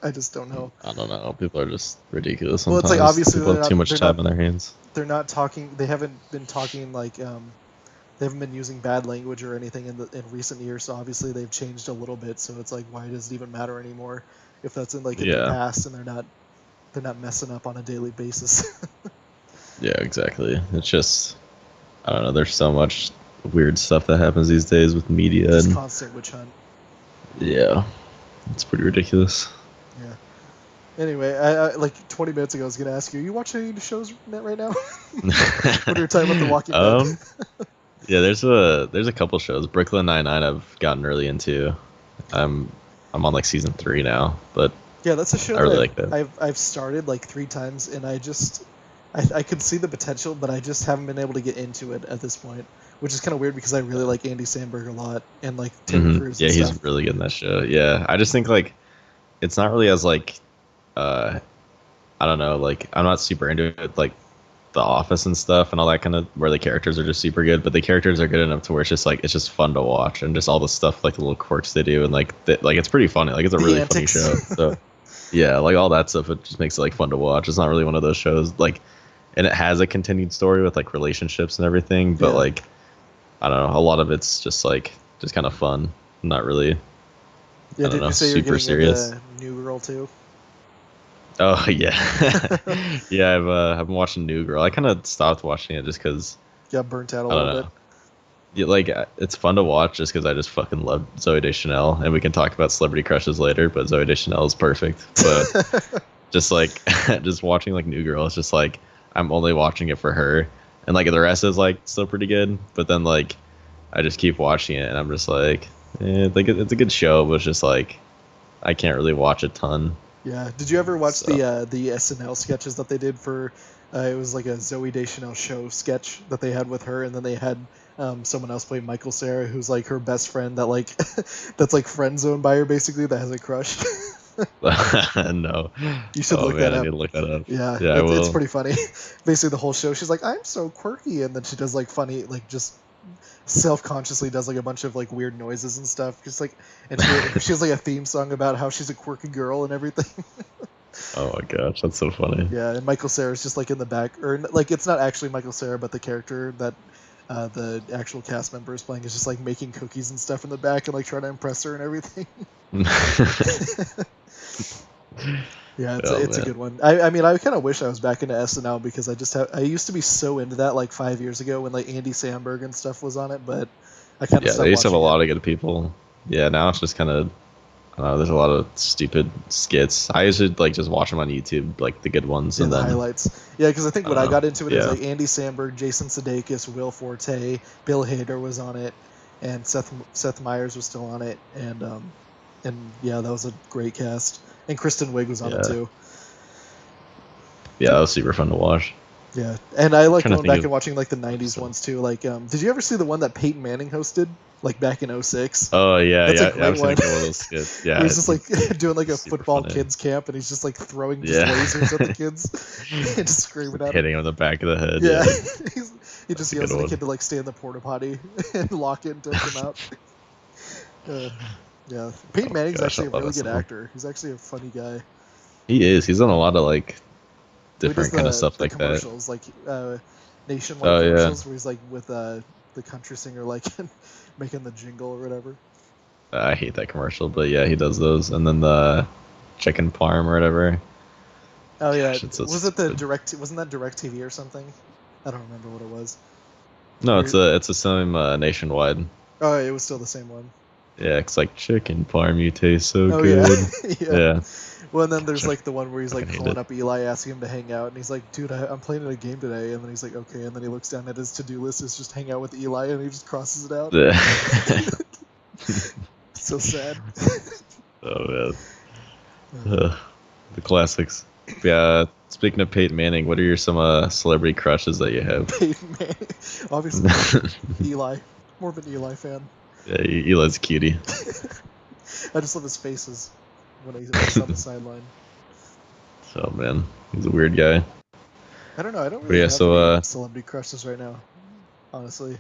I just don't know. I don't know. People are just ridiculous. Sometimes. Well, it's like obviously people have too much time on their hands. They're not talking. They haven't been talking like. They haven't been using bad language or anything in recent years, so obviously they've changed a little bit. So it's like, why does it even matter anymore if that's in the past and they're not messing up on a daily basis? Yeah, exactly. It's just I don't know. There's so much weird stuff that happens these days with media and constant witch hunt. Yeah, it's pretty ridiculous. Yeah. Anyway, I like 20 minutes ago, I was gonna ask you, are you watching any shows right now? When you're talking about The Walking Dead. Yeah, there's a couple shows. Brooklyn Nine-Nine I've gotten really into. I'm on like season 3 now, but yeah, that's a show I really like that. I've started like 3 times, and I could see the potential, but I just haven't been able to get into it at this point, which is kind of weird because I really like Andy Samberg a lot and like Tim Crews. Yeah, he's really good in that show. Yeah, I just think like it's not really as like I don't know, like I'm not super into it like The Office and stuff and all that kind of where the characters are just super good, but the characters are good enough to where it's just fun to watch and just all the stuff like the little quirks they do and like it's pretty funny. Like it's a really funny show. So yeah, like all that stuff, it just makes it like fun to watch. It's not really one of those shows like, and it has a continued story with like relationships and everything, but like I don't know, a lot of it's just kind of fun, not really. Yeah, did you say you're super serious? New Girl too? Oh yeah, yeah. I've been watching New Girl. I kind of stopped watching it just because got burnt out a little bit. Yeah, like it's fun to watch just because I just fucking love Zooey Deschanel, and we can talk about celebrity crushes later. But Zooey Deschanel is perfect. But just like just watching like New Girl, it's just like I'm only watching it for her, and like the rest is like still pretty good. But then like I just keep watching it, and I'm just like, like it's a good show, but it's just like I can't really watch a ton. Yeah. Did you ever watch the SNL sketches that they did for It was like a Zoe Deschanel show sketch that they had with her, and then they had someone else play Michael Cera, who's like her best friend that like that's like friend zoned by her basically, that has a crush. No. You should look that I up. need to look that up. Yeah, I will. It's pretty funny. Basically, the whole show, she's like, "I'm so quirky," and then she does like funny, like just self-consciously does like a bunch of like weird noises and stuff. Just like, and she has like a theme song about how she's a quirky girl and everything. Oh my gosh, that's so funny. Yeah, and Michael Cera's just like in the back, or like it's not actually Michael Cera, but the character that the actual cast member is playing is just like making cookies and stuff in the back and like trying to impress her and everything. Yeah, it's a good one. I mean, I kind of wish I was back into SNL because I used to be so into that like 5 years ago when like Andy Samberg and stuff was on it, but I kind of they used to have a lot of good people. Yeah, now it's just kind of there's a lot of stupid skits. I usually like just watch them on YouTube, like the good ones, and the then highlights. Yeah, because I think when I got into it, it was yeah. like Andy Samberg, Jason Sudeikis, Will Forte, Bill Hader was on it, and Seth Meyers was still on it, and yeah, that was a great cast. And Kristen Wiig was on it too. Yeah, that was super fun to watch. Yeah, and I like going back and watching like the '90s ones too. Like, did you ever see the one that Peyton Manning hosted, like back in '06? Oh yeah, that's a great I've seen one. a couple of those skits. Yeah, he's just like doing like a football funny. kids camp, and he's just like throwing lasers at the kids and just screaming at hitting him in the back of the head. Yeah, he just yells at the kid to like stay in the porta potty and lock it and take him out. Yeah, Peyton Manning's actually a really good actor. He's actually a funny guy. He is. He's done a lot of like different kind of stuff like commercials, that. Like nationwide commercials where he's like with the country singer, like making the jingle or whatever. I hate that commercial, but yeah, he does those. And then the chicken parm or whatever. Oh yeah, wasn't that DirecTV or something? I don't remember what it was. No, it's the same nationwide. Oh, it was still the same one. Yeah, it's like chicken parm, you taste so good. Yeah. Well, and then there's like the one where he's like calling up Eli, asking him to hang out, and he's like, "Dude, I'm playing in a game today." And then he's like, "Okay." And then he looks down at his to-do list, is just hang out with Eli, and he just crosses it out. So sad. Oh man. The classics. Yeah. Speaking of Peyton Manning, what are some celebrity crushes that you have? Peyton Manning, obviously. Eli, more of an Eli fan. Yeah, Eli's a cutie. I just love his faces when he's on the sideline. Oh man, he's a weird guy. I don't know. I don't really have any celebrity crushes right now, honestly.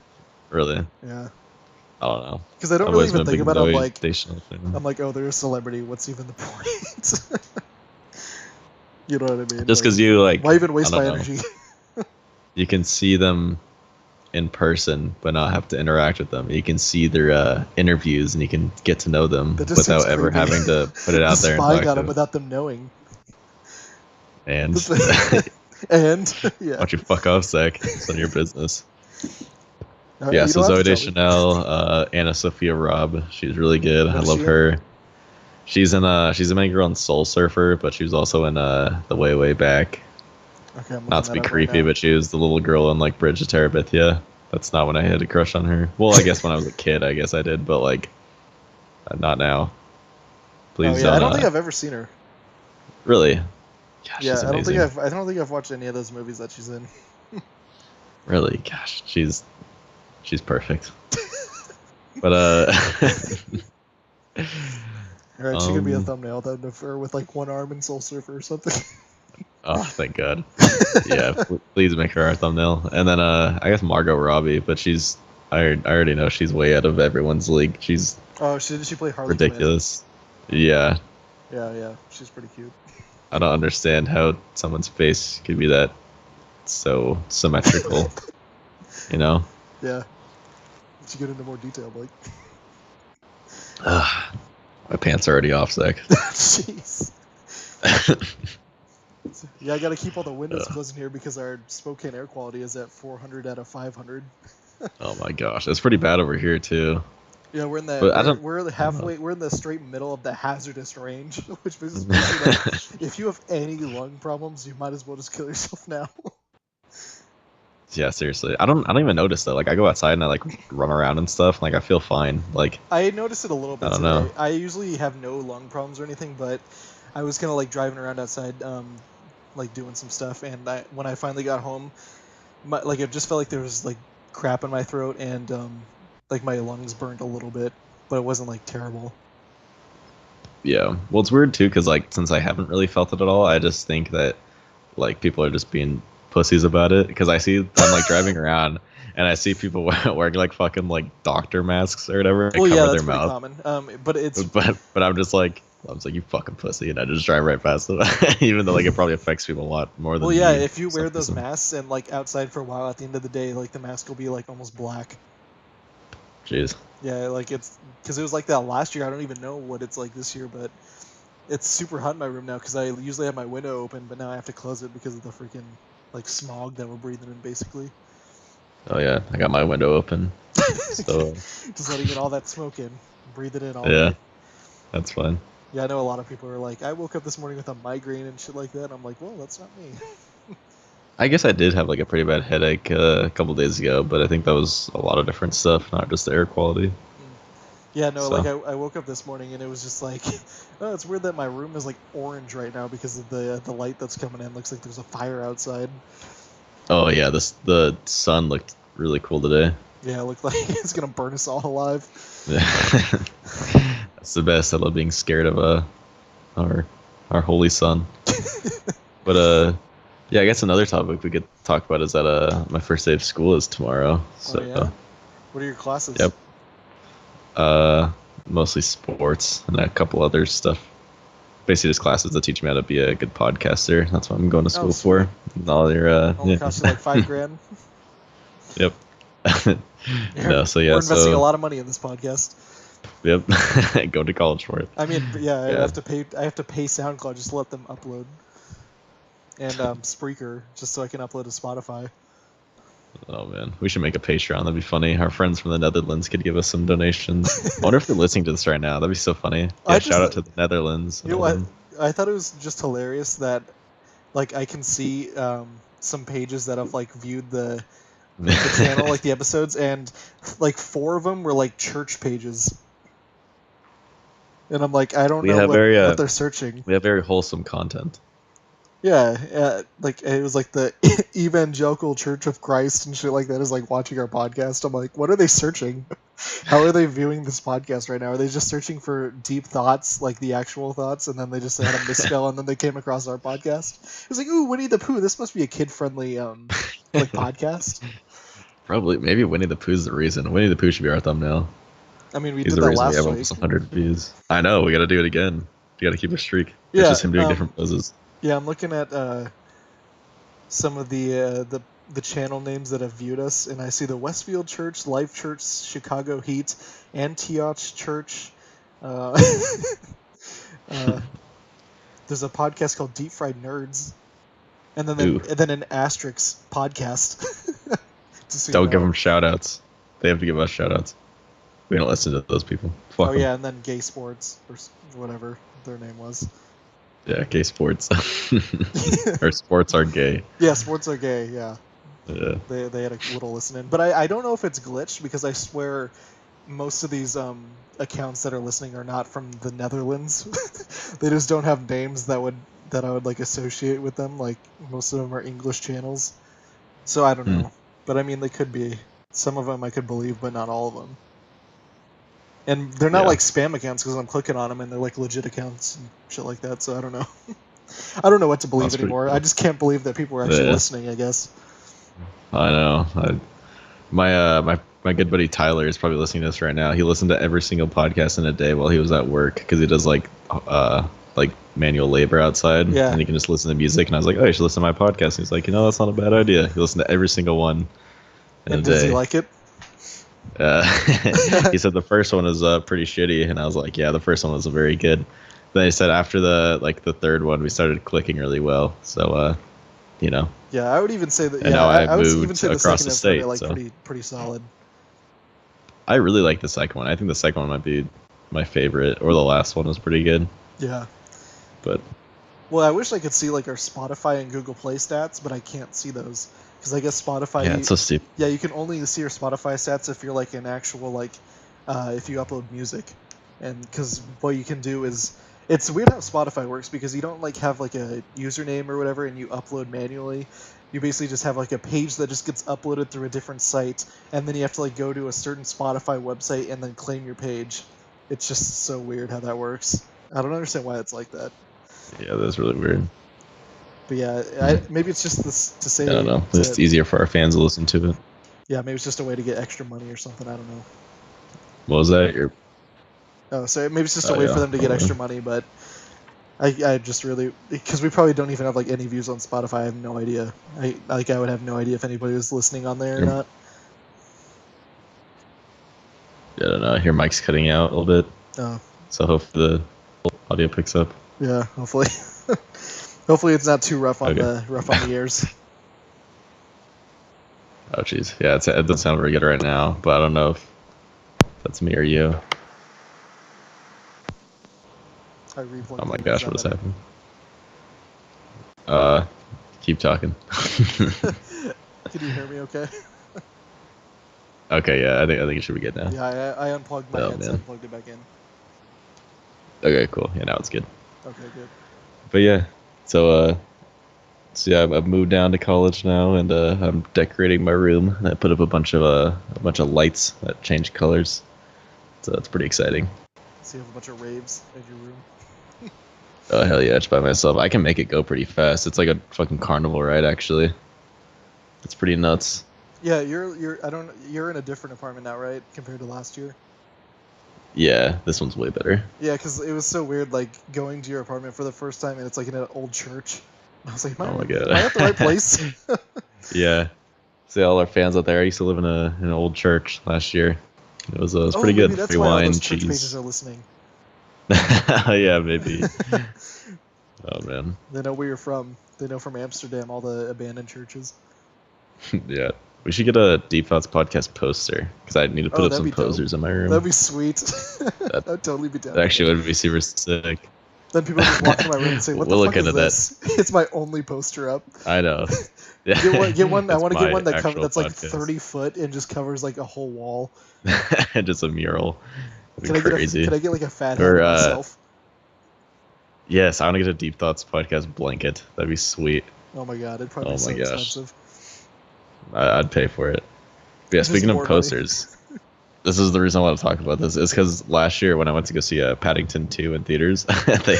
Really? Yeah. I don't know. Because I don't really even think about it. I'm like, oh, they're a celebrity. What's even the point? You know what I mean? Just because you like. Why even waste my energy? You can see them in person, but not have to interact with them. You can see their interviews, and you can get to know them without ever having to put it out there. Spy got them without them knowing. And yeah. Why don't you fuck off, Zach? It's none of your business. Yeah, so Zoe Deschanel, Anna Sophia Robb, she's really good. I love her. She's a main girl in Soul Surfer, but she was also in The Way Back. Okay, not to be creepy, but she was the little girl in like Bridge to Terabithia. That's not when I had a crush on her. Well, I guess when I was a kid, I guess I did, but like, not now. Please don't. I don't think I've ever seen her. Really? Gosh, yeah, I don't think I've watched any of those movies that she's in. Really? Gosh, she's perfect. But Alright, she could be a thumbnail then, of her with like one arm in Soul Surfer or something. Oh, thank God. Yeah, please make her our thumbnail. And then I guess Margot Robbie, but I already know she's way out of everyone's league. She's did she play Harley ridiculous. Quinn? Yeah. Yeah, she's pretty cute. I don't understand how someone's face could be that so symmetrical. You know? Yeah. Let's get into more detail, Blake. My pants are already off, Zach. Jeez. Yeah, I gotta keep all the windows closed in here because our Spokane air quality is at 400 out of 500. Oh my gosh, it's pretty bad over here too. Yeah, we're in the we're in the straight middle of the hazardous range, which is basically like, if you have any lung problems, you might as well just kill yourself now. Yeah, seriously. I don't even notice that. Like I go outside and I like run around and stuff. Like I feel fine. Like I noticed it a little bit. I don't know. I usually have no lung problems or anything, but I was kind of like driving around outside like doing some stuff, and when I finally got home, it just felt like there was like crap in my throat, and like my lungs burned a little bit, but it wasn't like terrible. Yeah, well, it's weird too, because like since I haven't really felt it at all, I just think that like people are just being pussies about it. Because I'm like driving around and I see people wearing like fucking like doctor masks or whatever. Well, yeah, that's pretty common. But I'm just like, you fucking pussy, and I just drive right past them, even though like it probably affects people a lot more than. Well, yeah, if you wear those masks and like outside for a while, at the end of the day, like the mask will be like almost black. Jeez. Yeah, like it's because it was like that last year. I don't even know what it's like this year, but it's super hot in my room now because I usually have my window open, but now I have to close it because of the freaking like smog that we're breathing in, basically. Oh yeah, I got my window open. So just letting in all that smoke in, breathe it in all yeah, day. That's fine. Yeah, I know a lot of people are like, I woke up this morning with a migraine and shit like that. I'm like, well, that's not me. I guess I did have like a pretty bad headache a couple days ago, but I think that was a lot of different stuff, not just the air quality. Yeah, no, like I woke up this morning and it was just like, oh, it's weird that my room is like orange right now because of the light that's coming in. Looks like there's a fire outside. Oh yeah, the sun looked really cool today. Yeah, it looked like it's gonna burn us all alive. That's the best. I love being scared of our holy sun. But yeah, I guess another topic we could talk about is that my first day of school is tomorrow. So, oh, yeah? What are your classes? Yep. Mostly sports and a couple other stuff. Basically, just classes that teach me how to be a good podcaster. That's what I'm going to school for. And all your only cost you like $5,000. Yep. No, so yeah, we're investing a lot of money in this podcast. Yep. Go to college for it. I mean, yeah, I have to pay SoundCloud just to let them upload, and Spreaker just so I can upload to Spotify. Oh man, we should make a Patreon. That'd be funny. Our friends from the Netherlands could give us some donations. I wonder if they're listening to this right now. That'd be so funny. Yeah, shout out to the Netherlands. You know what? I thought it was just hilarious that, like, I can see some pages that have like viewed the channel, like the episodes, and like 4 of them were like church pages. And I'm like, I don't know what they're searching. We have very wholesome content. Yeah, like it was like the Evangelical Church of Christ and shit like that is like watching our podcast. I'm like, what are they searching? How are they viewing this podcast right now? Are they just searching for deep thoughts, like the actual thoughts, and then they just had a misspell and then they came across our podcast? It was like, ooh, Winnie the Pooh. This must be a kid-friendly like podcast. Probably, maybe Winnie the Pooh's the reason. Winnie the Pooh should be our thumbnail. I mean, we did that last week. We have almost 100 views. I know, we got to do it again. We got to keep a streak. Yeah, it's just him doing different poses. Yeah, I'm looking at some of the channel names that have viewed us, and I see the Westfield Church, Life Church, Chicago Heat, Antioch Church. There's a podcast called Deep Fried Nerds, and then an asterisk podcast. Don't give them shout-outs. They have to give us shout-outs. We don't listen to those people. Fuck them. Yeah, and then Gay Sports, or whatever their name was. Yeah, gay sports. Or sports are gay. Yeah, sports are gay, yeah. Yeah. They had a little listen in. But I don't know if it's glitched, because I swear most of these accounts that are listening are not from the Netherlands. They just don't have names that I would like associate with them. Like, most of them are English channels. So I don't know. But I mean, they could be. Some of them I could believe, but not all of them. And they're not like spam accounts, because I'm clicking on them and they're like legit accounts and shit like that. So I don't know. I don't know what to believe anymore. Cool. I just can't believe that people are actually listening, I guess. I know. My good buddy Tyler is probably listening to this right now. He listened to every single podcast in a day while he was at work, because he does like manual labor outside. Yeah. And he can just listen to music. And I was like, oh, you should listen to my podcast. And he's like, that's not a bad idea. He listened to every single one in a day. Does he like it? He said the first one was pretty shitty, and I was like, yeah, the first one was very good. Then he said after the third one we started clicking really well, so Yeah, I would even say that. And now I would even say across the state, like pretty solid. I really like the second one. I think the second one might be my favorite, or the last one was pretty good. Yeah. But. Well, I wish I could see like our Spotify and Google Play stats, but I can't see those. Because I guess Spotify... Yeah, it's so stupid. Yeah, you can only see your Spotify stats if you're like an actual, like, if you upload music. And because what you can do is, It's weird how Spotify works because you don't like have like a username or whatever and you upload manually. You basically just have like a page that just gets uploaded through a different site, and then you have to like go to a certain Spotify website and then claim your page. It's just so weird how that works. I don't understand why it's like that. Yeah, that's really weird. But yeah, maybe it's just this to say. I don't know. It's just easier for our fans to listen to it. Yeah, maybe it's just a way to get extra money or something. I don't know. What was that? Oh, so maybe it's just a way for them to get extra money, but I just really, because we probably don't even have like any views on Spotify. I have no idea. I would have no idea if anybody was listening on there or not. Yeah, I don't know. I hear Mike's cutting out a little bit. Oh. So hopefully the audio picks up. Yeah, hopefully. Hopefully it's not too rough on the ears. Oh jeez, yeah, it doesn't sound very good right now, but I don't know if that's me or you. Oh my gosh, what is happening? Keep talking. Can you hear me okay? Okay, yeah, I think it should be good now. Yeah, I unplugged my headset and plugged it back in. Okay, cool. Yeah, now it's good. Okay, good. But yeah, so yeah, I've moved down to college now, and I'm decorating my room. And I put up a bunch of lights that change colors, so that's pretty exciting. So you have a bunch of raves in your room. Oh hell yeah, it's by myself. I can make it go pretty fast. It's like a fucking carnival ride, actually. It's pretty nuts. Yeah, you're in a different apartment now, right? Compared to last year. Yeah, this one's way better. Yeah, because it was so weird, like going to your apartment for the first time, and it's like in an old church. I was like, oh my god, am I at the right place? Yeah. See all our fans out there. I used to live in an old church last year. It was pretty good. That's free why wine, all those cheese. church pages are listening. Yeah, maybe. Oh man. They know where you're from. They know from Amsterdam all the abandoned churches. Yeah, we should get a Deep Thoughts podcast poster because I need to put up some posters in my room. That'd be sweet. That'd totally be down. That actually would be super sick. Then people just walk in my room and say, "What the fuck is this?" It's my only poster up. I know. Yeah. Get one. I want to get one that's like 30 foot and just covers like a whole wall. Just a mural. Can I get like a fat head of myself? Yes, I want to get a Deep Thoughts podcast blanket. That'd be sweet. Oh my god, it'd probably be so expensive. I'd pay for it. But yeah, speaking of posters, this is the reason I want to talk about this. Is because last year when I went to go see Paddington 2 in theaters, they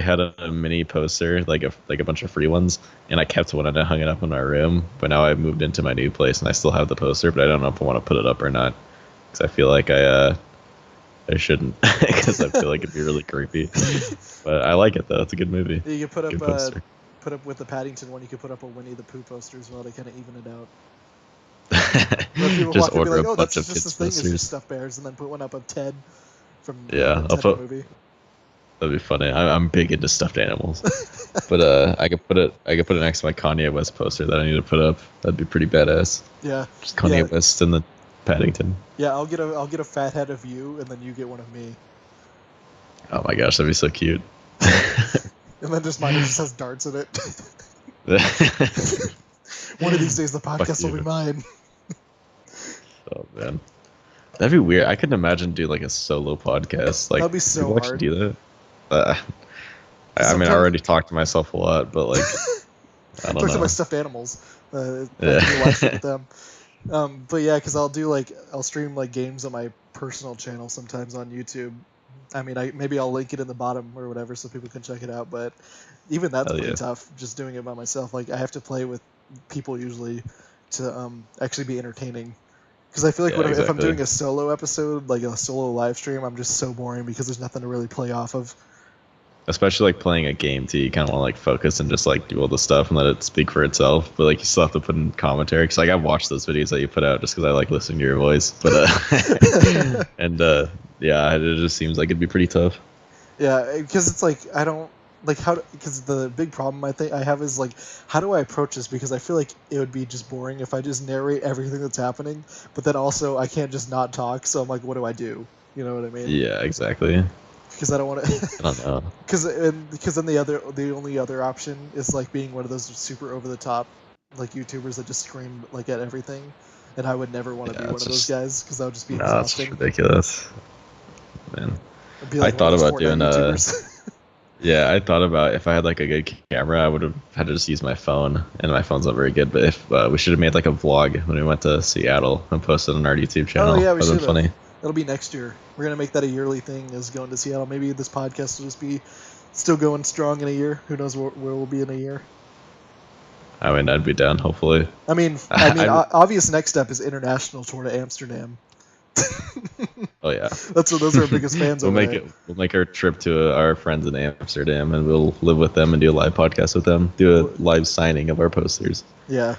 had a mini poster, like a bunch of free ones, and I kept one and I hung it up in my room. But now I've moved into my new place and I still have the poster, but I don't know if I want to put it up or not because I feel like I shouldn't because I feel like it'd be really creepy. But I like it though; it's a good movie. You could put up with the Paddington one. You could put up a Winnie the Pooh poster as well to kind of even it out. People just order be like, a bunch of just kids this thing. posters. It's just stuffed bears, and then put one up of Ted from I'll put. Movie. That'd be funny. I'm big into stuffed animals, but I could put it next to my Kanye West poster that I need to put up. That'd be pretty badass. Yeah, just Kanye West and the Paddington. Yeah, I'll get a fat head of you, and then you get one of me. Oh my gosh, that'd be so cute. And then just mine just has darts in it. One of these days, the podcast will be mine. Oh man, that'd be weird. I couldn't imagine doing like a solo podcast. Like, that'd be so hard. Actually do that. I mean, I already talked to myself a lot, but like, I don't know. Talk to my stuffed animals. With them. But yeah, because I'll stream like games on my personal channel sometimes on YouTube. I mean, maybe I'll link it in the bottom or whatever so people can check it out. But even that's pretty tough, just doing it by myself. Like I have to play with people usually to actually be entertaining. Because I feel like if I'm doing a solo episode, like a solo live stream, I'm just so boring because there's nothing to really play off of. Especially like playing a game too, you kind of want to like focus and just like do all the stuff and let it speak for itself. But like you still have to put in commentary. Because like I've watched those videos that you put out just because I like listening to your voice. But yeah, it just seems like it'd be pretty tough. Yeah, because it's like I don't like because the big problem I have is like how do I approach this? Because I feel like it would be just boring if I just narrate everything that's happening. But then also I can't just not talk. So I'm like, what do I do? You know what I mean? Yeah, exactly. Because I don't want to. I don't know. Because then the only other option is like being one of those super over the top like YouTubers that just scream like at everything, and I would never want to be one of those guys because that would just be exhausting. That's ridiculous, man. I thought about doing yeah, I thought about if I had like a good camera, I would have had to just use my phone, and my phone's not very good. But if we should have made like a vlog when we went to Seattle and posted on our YouTube channel. Oh yeah, we should. Funny. It'll be next year. We're gonna make that a yearly thing, is going to Seattle. Maybe this podcast will just be still going strong in a year. Who knows where we'll be in a year? I mean, I'd be down. Hopefully. I mean, obvious next step is international tour to Amsterdam. Oh yeah, those are our biggest fans. We'll make our trip to our friends in Amsterdam, and we'll live with them and do a live podcast with them. Do a live signing of our posters. Yeah.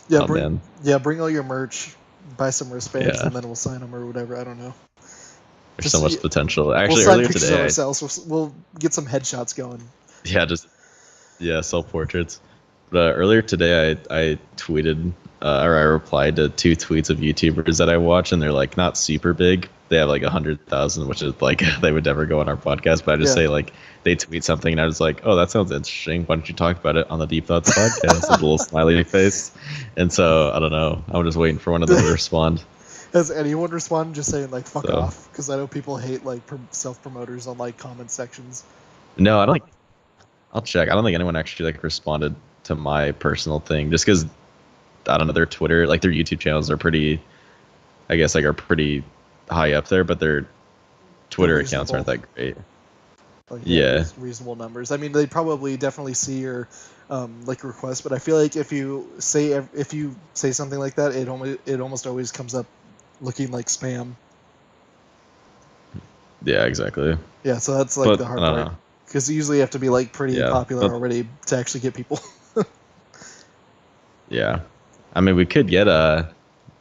Bring all your merch, buy some wristbands, and then we'll sign them or whatever. I don't know. There's so much potential. Actually, earlier today, we'll get some headshots going. Yeah, self portraits. But earlier today, I tweeted or I replied to 2 tweets of YouTubers that I watch, and they're like not super big. They have like 100,000, which is like they would never go on our podcast. But I just say like they tweet something, and I was like, oh, that sounds interesting. Why don't you talk about it on the Deep Thoughts podcast? With a little smiley face. And so I don't know. I'm just waiting for one of them to respond. Has anyone responded just saying like fuck off? Because I know people hate like self promoters on like comment sections. No, I don't like. I'll check. I don't think anyone actually like responded to my personal thing, just because I don't know, their Twitter, like their YouTube channels are pretty, I guess like are pretty high up there, but their Twitter accounts aren't that great. Like, reasonable numbers. I mean, they probably definitely see your like request, but I feel like if you say something like that, it almost always comes up looking like spam. Yeah, exactly. Yeah, so that's like the hard part. Because usually you have to be like pretty popular already to actually get people. Yeah. I mean, we could get I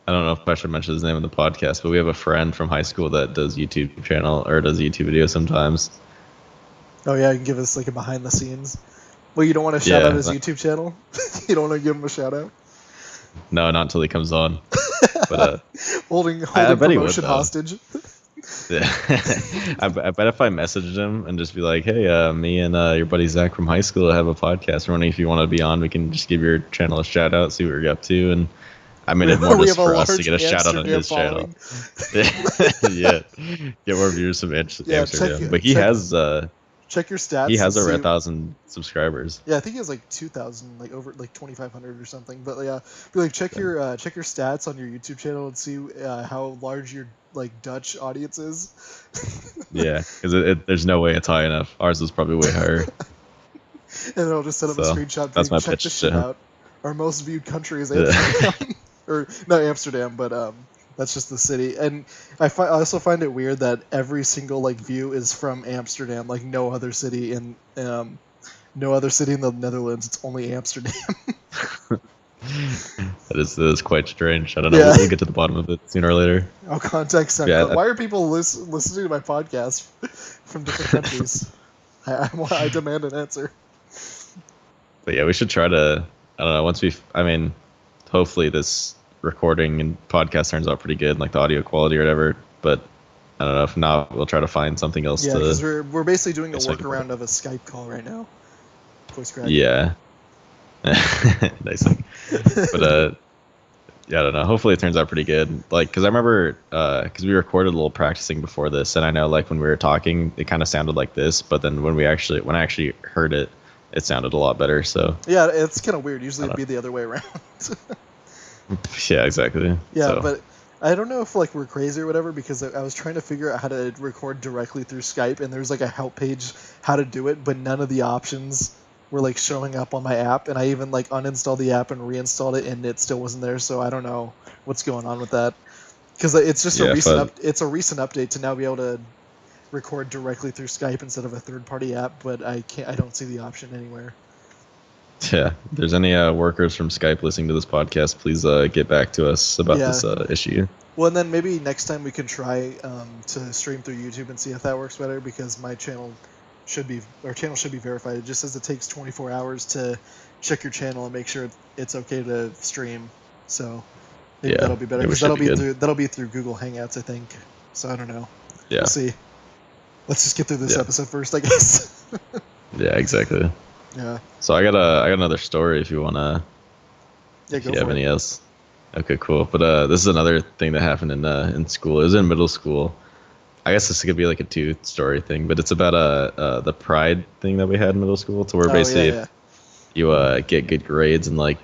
don't know if I should mention his name in the podcast, but we have a friend from high school that does YouTube channel or does YouTube videos sometimes. Oh yeah, you can give us like a behind the scenes. Well, you don't want to shout out his YouTube channel? You don't want to give him a shout out? No, not until he comes on. But holding promotion hostage. Yeah. I bet if I messaged him and just be like, hey, me and your buddy Zach from high school have a podcast. We're wondering if you want to be on. We can just give your channel a shout out, see what you're up to. And I mean, it's more just for us to get a shout out on his channel. Yeah, get more views from Amsterdam. But he has check your stats. He has over 1,000 subscribers. Yeah, I think he has like 2,000, like over like 2,500 or something. But yeah, like check your stats on your YouTube channel and see how large your like Dutch audience is. Yeah, because there's no way it's high enough. Ours is probably way higher. And I'll just send him a screenshot. That's my check pitch this shit out. Our most viewed country is Amsterdam, or not Amsterdam, but that's just the city. And I also find it weird that every single like view is from Amsterdam, like no other city in the Netherlands. It's only Amsterdam. That is quite strange. I don't know. Yeah. We'll get to the bottom of it sooner or later. I'll contact some. Yeah, why are people listening to my podcast from different countries? I demand an answer. But yeah, we should try to. I don't know. Hopefully this recording and podcast turns out pretty good, like the audio quality or whatever. But I don't know. If not, we'll try to find something else. Yeah, because we're basically doing a workaround of a Skype call right now. Voice crack. Yeah. Nice. But yeah, I don't know. Hopefully it turns out pretty good. Like, because I remember, because we recorded a little practicing before this, and I know like when we were talking, it kind of sounded like this, but then when I actually heard it, it sounded a lot better. So yeah, it's kind of weird. Usually it'd be the other way around. Yeah, exactly. Yeah, but I don't know if like we're crazy or whatever, because I was trying to figure out how to record directly through Skype, and there's like a help page how to do it, but none of the options were like showing up on my app, and I even like uninstalled the app and reinstalled it, and it still wasn't there. So I don't know what's going on with that, because it's just a recent update to now be able to record directly through Skype instead of a third-party app, but I don't see the option anywhere. Yeah, if there's any workers from Skype listening to this podcast, please get back to us about this issue. Well, and then maybe next time we can try to stream through YouTube and see if that works better, because our channel should be verified. It just says it takes 24 hours to check your channel and make sure it's okay to stream. So maybe that'll be better, because that'll be through Google Hangouts, I think. So I don't know. Yeah. We'll see. Let's just get through this episode first, I guess. Yeah, exactly. Yeah. So I got another story if you wanna. Yeah, if you have any else. Okay, cool. But this is another thing that happened in school. It was in middle school. I guess this could be like a two-story thing, but it's about the pride thing that we had in middle school, to where basically if you get good grades and like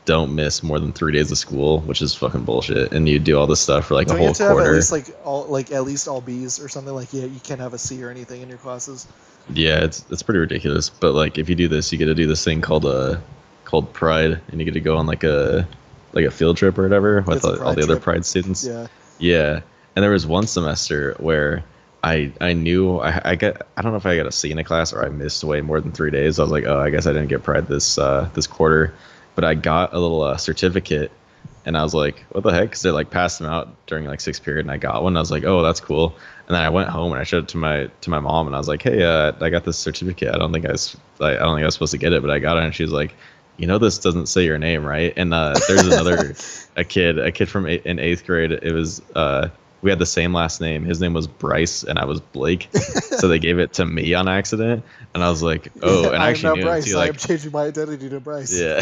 don't miss more than 3 days of school, which is fucking bullshit, and you do all this stuff for like a whole quarter. Have at least all B's or something, like you can't have a C or anything in your classes. Yeah, it's pretty ridiculous. But like if you do this, you get to do this thing called Pride, and you get to go on like a field trip or whatever with all the other Pride students. Yeah. Yeah. And there was one semester where I knew I don't know if I got a C in a class or I missed way more than 3 days. I was like, oh, I guess I didn't get Pride this quarter, but I got a little certificate, and I was like, what the heck? Because they like passed them out during like sixth period, and I got one. I was like, oh, that's cool. And then I went home and I showed it to my mom, and I was like, hey, I got this certificate. I don't think I was supposed to get it, but I got it. And she was like, this doesn't say your name, right? And there's another a kid from in eighth grade. It was we had the same last name. His name was Bryce, and I was Blake. So they gave it to me on accident, and I was like, oh, and I actually knew Bryce. him too. Like, I'm changing my identity to Bryce. Yeah.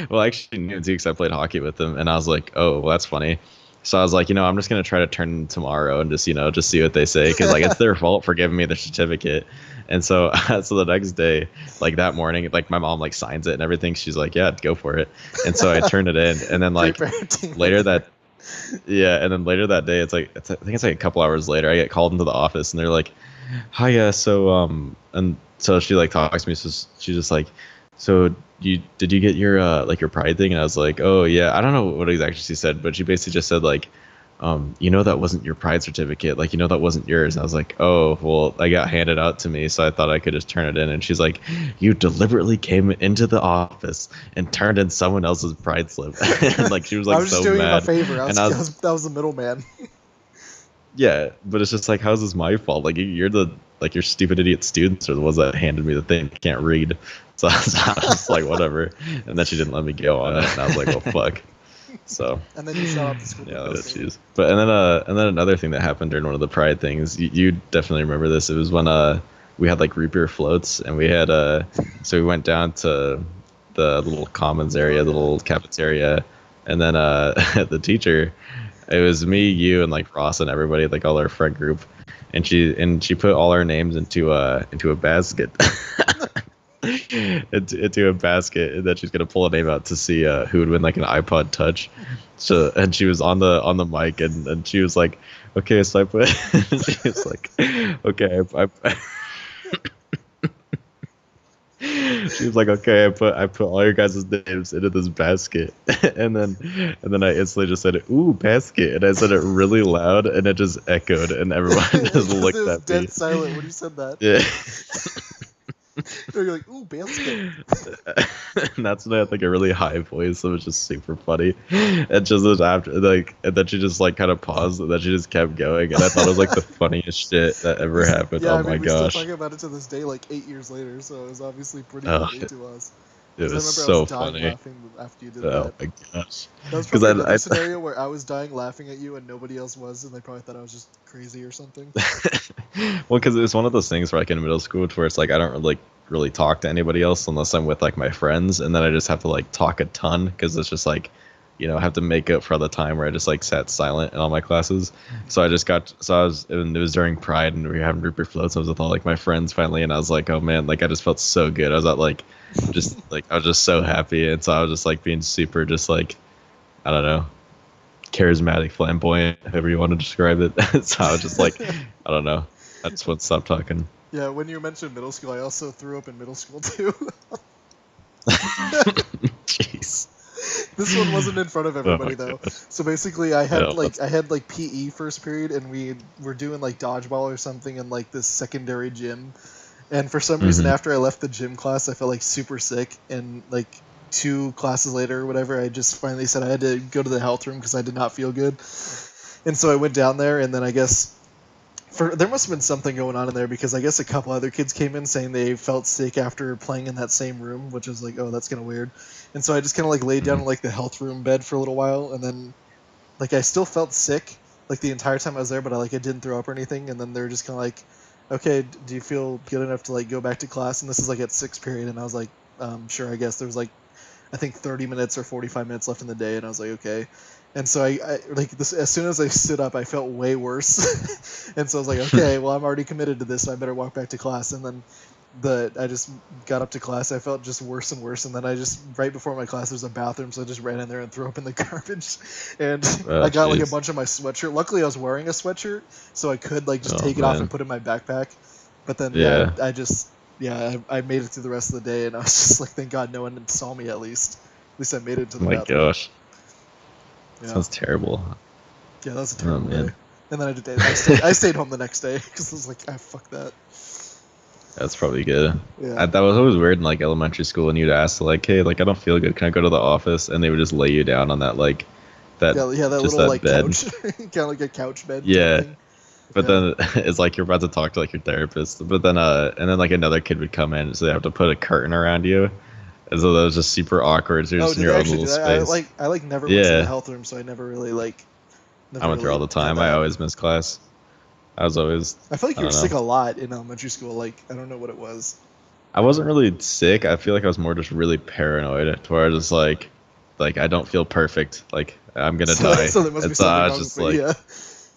Well, I actually knew him too because I played hockey with him, and I was like, oh, well, that's funny. So I was like, I'm just gonna try to turn in tomorrow and just see what they say, because like it's their fault for giving me the certificate. And so so the next day, like that morning, like my mom like signs it and everything. She's like, yeah, go for it. And so I turned it in, and then like later that day, I think it's like a couple hours later, I get called into the office, and they're like, hi, and so she like talks to me, so she's just like, so did you get your like your Pride thing? And I was like, oh yeah, I don't know what exactly she said, but she basically just said like, that wasn't your Pride certificate, like that wasn't yours. And I was like, oh well, I got handed out to me, so I thought I could just turn it in. And she's like, you deliberately came into the office and turned in someone else's Pride slip. And like she was like, I was just doing mad. You a favor. That was the middleman. Yeah, but it's just like, how's this my fault? Like your stupid idiot students are the ones that handed me the thing. Can't read. So I was just like, whatever. And then she didn't let me go on it, and I was like, well, fuck. So. And then you shot up the school. Yeah, that's cheese. But and then another thing that happened during one of the Pride things, you definitely remember this. It was when we had like root beer floats, and we had so we went down to the little commons area, the little cafeteria, and then the teacher, it was me, you, and like Ross and everybody, like all our friend group, and she put all our names into a basket. into a basket, and then she's gonna pull a name out to see who would win like an iPod Touch. So, and she was on the mic, and she was like, okay, so I put she was like, okay, she was like, okay, I put all your guys' names into this basket. and then I instantly just said, ooh, basket, and I said it really loud, and it just echoed, and everyone just looked at me. Dead silent when you said that. Yeah. You're like, ooh, basket. And that's when I had like a really high voice, so it was just super funny. And just after, like, and then she just like kind of paused, and then she just kept going, and I thought it was like the funniest shit that ever happened. Yeah, oh my gosh. We're still talking about it to this day, like 8 years later, so it was obviously pretty funny to us. It was so funny. Laughing after you did that. Oh my gosh. That was probably another scenario where I was dying laughing at you and nobody else was, and they probably thought I was just crazy or something. Well, because it was one of those things where like in middle school where it's like I don't really talk to anybody else unless I'm with like my friends, and then I just have to like talk a ton because it's just like, I have to make up for all the time where I just like sat silent in all my classes. So it was during Pride, and we were having group beer floats. I was with all like my friends finally, and I was like, oh man, like I just felt so good. I was at like I was just so happy, and so I was just like being super just like, I don't know, charismatic, flamboyant, however you want to describe it. So I was just like, I don't know, I just wouldn't stop talking. Yeah, when you mentioned middle school, I also threw up in middle school too. Jeez. This one wasn't in front of everybody though. So basically, I had PE first period, and we were doing like dodgeball or something in like this secondary gym. And for some reason, after I left the gym class, I felt like super sick. And like 2 classes later or whatever, I just finally said I had to go to the health room because I did not feel good. And so I went down there, and then I guess there must have been something going on in there, because I guess a couple other kids came in saying they felt sick after playing in that same room, which was like, oh, that's kind of weird. And so I just kind of like laid down in like the health room bed for a little while, and then like I still felt sick like the entire time I was there, but I didn't throw up or anything. And then they were just kind of like, okay, do you feel good enough to like go back to class? And this is like at 6th period, and I was like, sure, I guess. There was like I think 30 minutes or 45 minutes left in the day, and I was like, okay. And so I like this, as soon as I stood up, I felt way worse. And so I was like, okay, well, I'm already committed to this, so I better walk back to class. And then I just got up to class. I felt just worse and worse. And then right before my class, there's a bathroom, so I just ran in there and threw up in the garbage. And I got like a bunch of my sweatshirt. Luckily, I was wearing a sweatshirt, so I could like just take it off and put it in my backpack. But then I made it through the rest of the day, and I was just like, thank God no one saw me at least. At least I made it to the bathroom. Oh my gosh. Yeah. Sounds terrible. Yeah, that was a terrible day. And then I stayed home the next day because I was like, fuck that. That's probably good. Yeah. That was always weird in like elementary school when you'd ask like, hey, like I don't feel good, can I go to the office? And they would just lay you down on that like that little like bed. Couch, kind of like a couch bed. Yeah. But then it's like you're about to talk to like your therapist. But then and then like another kid would come in, so they have to put a curtain around you. And so that was just super awkward. So you're just in your own little space. I never went to the health room, so I never really like. I went through all the time. I always missed class. I feel like you were sick a lot in elementary school. Like, I don't know what it was. I wasn't really sick. I feel like I was more just really paranoid, to where I was just like I don't feel perfect. Like I'm gonna die. So there must be something wrong with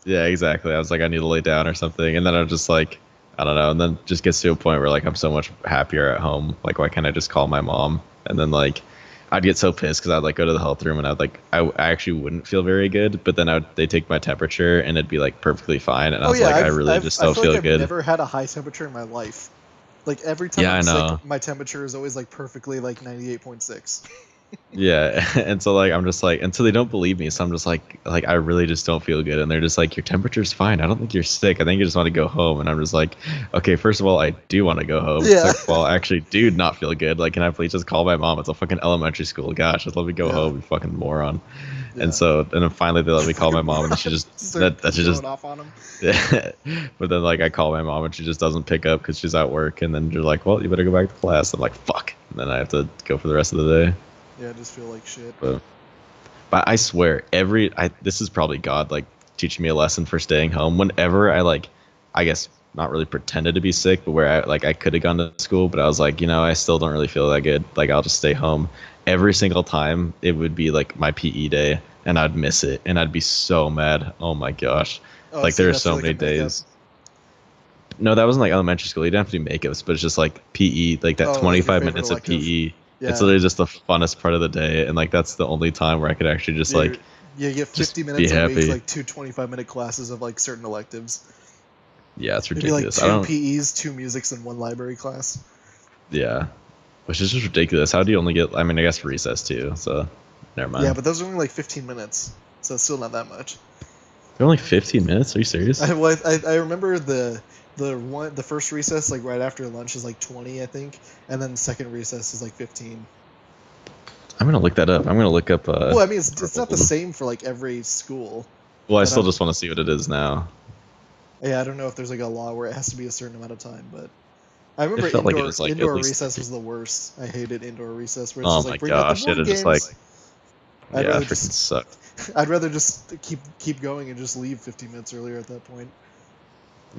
me. Yeah, exactly. I was like, I need to lay down or something, and then I'm just like, I don't know, and then just gets to a point where like I'm so much happier at home. Like, why can't I just call my mom? And then like I'd get so pissed because I'd like go to the health room and I actually wouldn't feel very good, but then they take my temperature and it'd be like perfectly fine, and I was like, I really just don't feel good. I've never had a high temperature in my life. Like every time I'm sick, my temperature is always like perfectly like 98.6. Yeah, and so like I'm just like, and so they don't believe me, so I'm just like I really just don't feel good, and they're just like, your temperature's fine, I don't think you're sick, I think you just want to go home. And I'm just like, okay, first of all, I do want to go home. Second of all, I actually do not feel good. Like, can I please just call my mom? It's a fucking elementary school. Gosh, just let me go home, you fucking moron. And then finally they let me call my mom, and she just she just off on them. Yeah. But then like I call my mom and she just doesn't pick up because she's at work, and then you're like, well, you better go back to class. I'm like, fuck, and then I have to go for the rest of the day. Yeah, I just feel like shit. But I swear, this is probably God like teaching me a lesson for staying home. Whenever I guess not really pretended to be sick, but where I could have gone to school, but I was like, I still don't really feel that good. Like, I'll just stay home. Every single time it would be like my PE day, and I'd miss it, and I'd be so mad. Oh my gosh! There are so many days. No, that wasn't like elementary school. You didn't have to do makeups, but it's just like PE, like that 25 minutes of PE. Yeah. It's literally just the funnest part of the day, and like that's the only time where I could actually just you get 50 minutes a week, like 2 25-minute classes of like certain electives. Yeah, it's ridiculous. Maybe like 2 PEs, 2 musics, and 1 library class. Yeah, which is just ridiculous. How do you only get? I mean, I guess recess too. So never mind. Yeah, but those are only like 15 minutes, so it's still not that much. They're only 15 minutes? Are you serious? I remember the first recess, like right after lunch, is like 20, I think, and then the second recess is like 15. I'm gonna look that up. I'm gonna look up. Well, I mean, it's not the same for like every school. Well, I still just want to see what it is now. Yeah, I don't know if there's like a law where it has to be a certain amount of time, but I remember indoor recess was the worst. I hated indoor recess. Where it's just like, bring out the board games. It freaking sucked. I'd rather just keep going and just leave 15 minutes earlier at that point.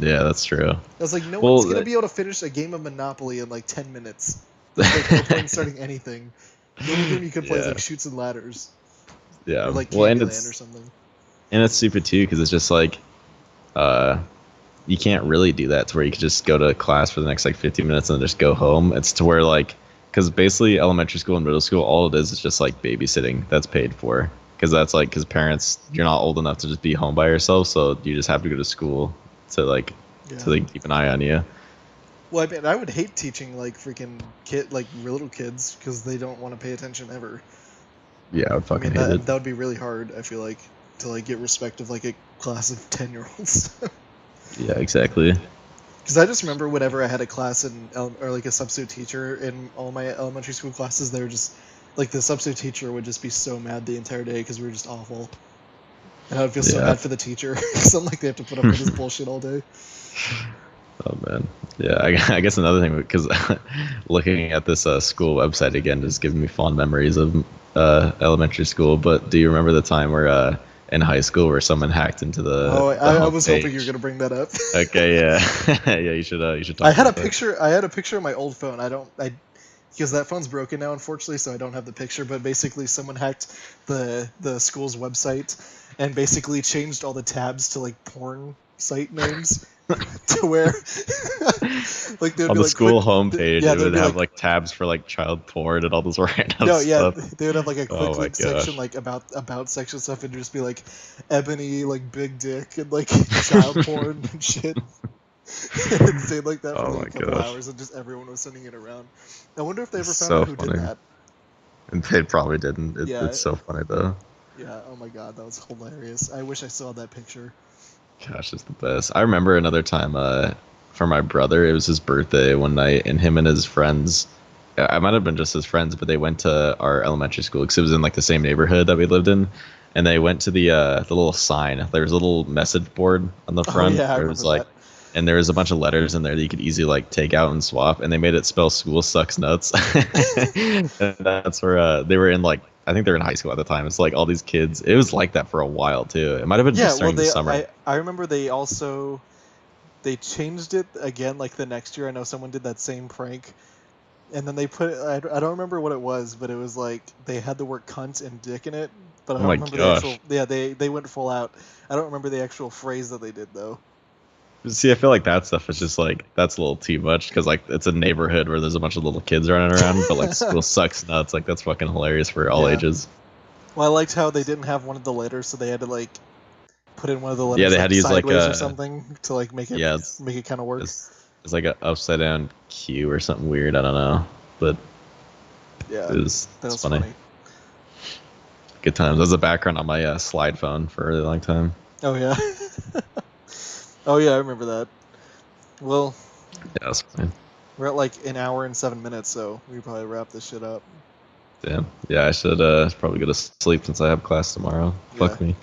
Yeah, that's true. I was like, no one's going to be able to finish a game of Monopoly in like 10 minutes. There's no point in starting anything. The only game you could play is like Chutes and Ladders. Yeah. Or like Candyland or something. And it's stupid too, because it's just like, you can't really do that to where you could just go to class for the next like 15 minutes and then just go home. It's to where like, because basically elementary school and middle school, all it is just like babysitting that's paid for. Because parents, you're not old enough to just be home by yourself, so you just have to go to school to they keep an eye on you. Well, I mean, I would hate teaching like freaking little kids because they don't want to pay attention ever. Yeah, I would fucking hate it. That would be really hard. I feel like to like get respect of like a class of 10-year-olds. Yeah, exactly. Because I just remember whenever I had a class or like a substitute teacher in all my elementary school classes, they were just like the substitute teacher would just be so mad the entire day because we were just awful. And I would feel so bad for the teacher because I'm like, they have to put up with this bullshit all day. Oh man, yeah. I guess another thing, because looking at this school website again is giving me fond memories of elementary school. But do you remember the time where in high school where someone hacked into the? Oh, I was hoping you were gonna bring that up. Okay, yeah, yeah. You should talk. I had a picture of my old phone. because that phone's broken now, unfortunately, so I don't have the picture. But basically, someone hacked the school's website and basically changed all the tabs to like porn site names to where like on the school homepage, it would have like tabs for like child porn and all this random stuff. They would have like a quick link section, like about section stuff, and just be like Ebony, like big dick, and like child porn and shit. It stayed like that for like a couple hours, and just everyone was sending it around. I wonder if they ever found out who did that. And they probably didn't. It's so funny though. Yeah. Oh my god, that was hilarious. I wish I still had that picture. Gosh, it's the best. I remember another time for my brother. It was his birthday one night, and him and his friends. I might have been just his friends, but they went to our elementary school because it was in like the same neighborhood that we lived in. And they went to the little sign. There was a little message board on the front. I it was like. That. And there was a bunch of letters in there that you could easily like take out and swap, and they made it spell "school sucks nuts." And that's where they were in like, I think they're in high school at the time. It's like all these kids. It was like that for a while too. It might have been just during the summer. I remember they changed it again like the next year. I know someone did that same prank, and then they put it. I don't remember what it was, but it was like they had the word "cunt" and "dick" in it. But I don't remember the actual. Yeah, they went full out. I don't remember the actual phrase that they did though. See, I feel like that stuff is just like, that's a little too much because like it's a neighborhood where there's a bunch of little kids running around, but like school sucks nuts. Like that's fucking hilarious for all ages. Well, I liked how they didn't have one of the letters, so they had to like put in one of the letters. Yeah, they had to use like or something to like make it kind of work. It's like an upside down Q or something weird. I don't know, but yeah, that was funny. Good times. That was a background on my slide phone for a really long time. Oh yeah. Oh yeah, I remember that. Well, yeah, that's fine. We're at like an hour and 7 minutes, so we could probably wrap this shit up. Damn. Yeah, I should probably go to sleep since I have class tomorrow. Yeah. Fuck me.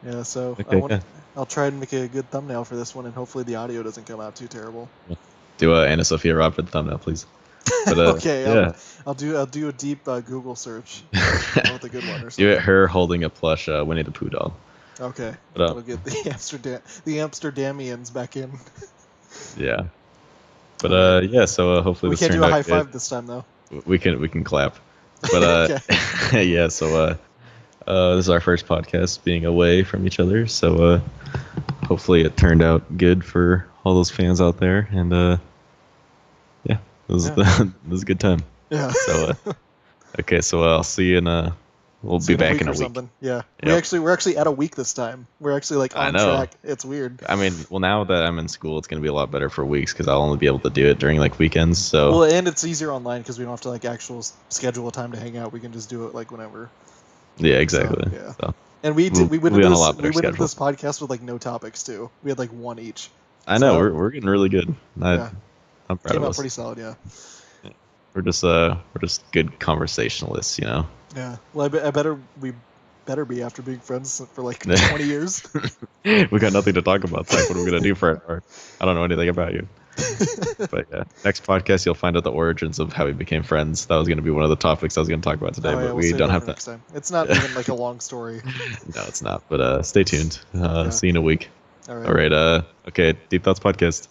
Yeah, so okay, I'll try and make a good thumbnail for this one, and hopefully the audio doesn't come out too terrible. Do Anna Sophia Robb for the thumbnail, please. But, okay, yeah. I'll do a deep Google search with a good one or something. Do it her holding a plush Winnie the Pooh doll. Okay, that'll get the Amsterdamians back in. Yeah, but yeah. So hopefully we can't do a high five this time though. We can clap, but yeah. So this is our first podcast being away from each other. So hopefully it turned out good for all those fans out there, and yeah, it was a good time. Yeah. So okay, so I'll see you in We'll be back in a week. Something. Yeah. Yep. We're actually at a week this time. We're actually like on track. It's weird. I mean, well, now that I'm in school, it's gonna be a lot better for weeks because I'll only be able to do it during like weekends. So. Well, and it's easier online because we don't have to like schedule a time to hang out. We can just do it like whenever. Yeah, exactly. So, yeah. So. And we went into this podcast with like no topics too. We had like one each. I know we're getting really good. I'm proud of us. Came out pretty solid, yeah. We're just good conversationalists, you know. Yeah. Well, we better be after being friends for like 20 years. We got nothing to talk about. Like, what are we gonna do for an hour? I don't know anything about you. But yeah, next podcast you'll find out the origins of how we became friends. That was gonna be one of the topics I was gonna talk about today, but we don't have that. It's not even like a long story. No, it's not. But stay tuned. See you in a week. All right. Okay, Deep Thoughts Podcast.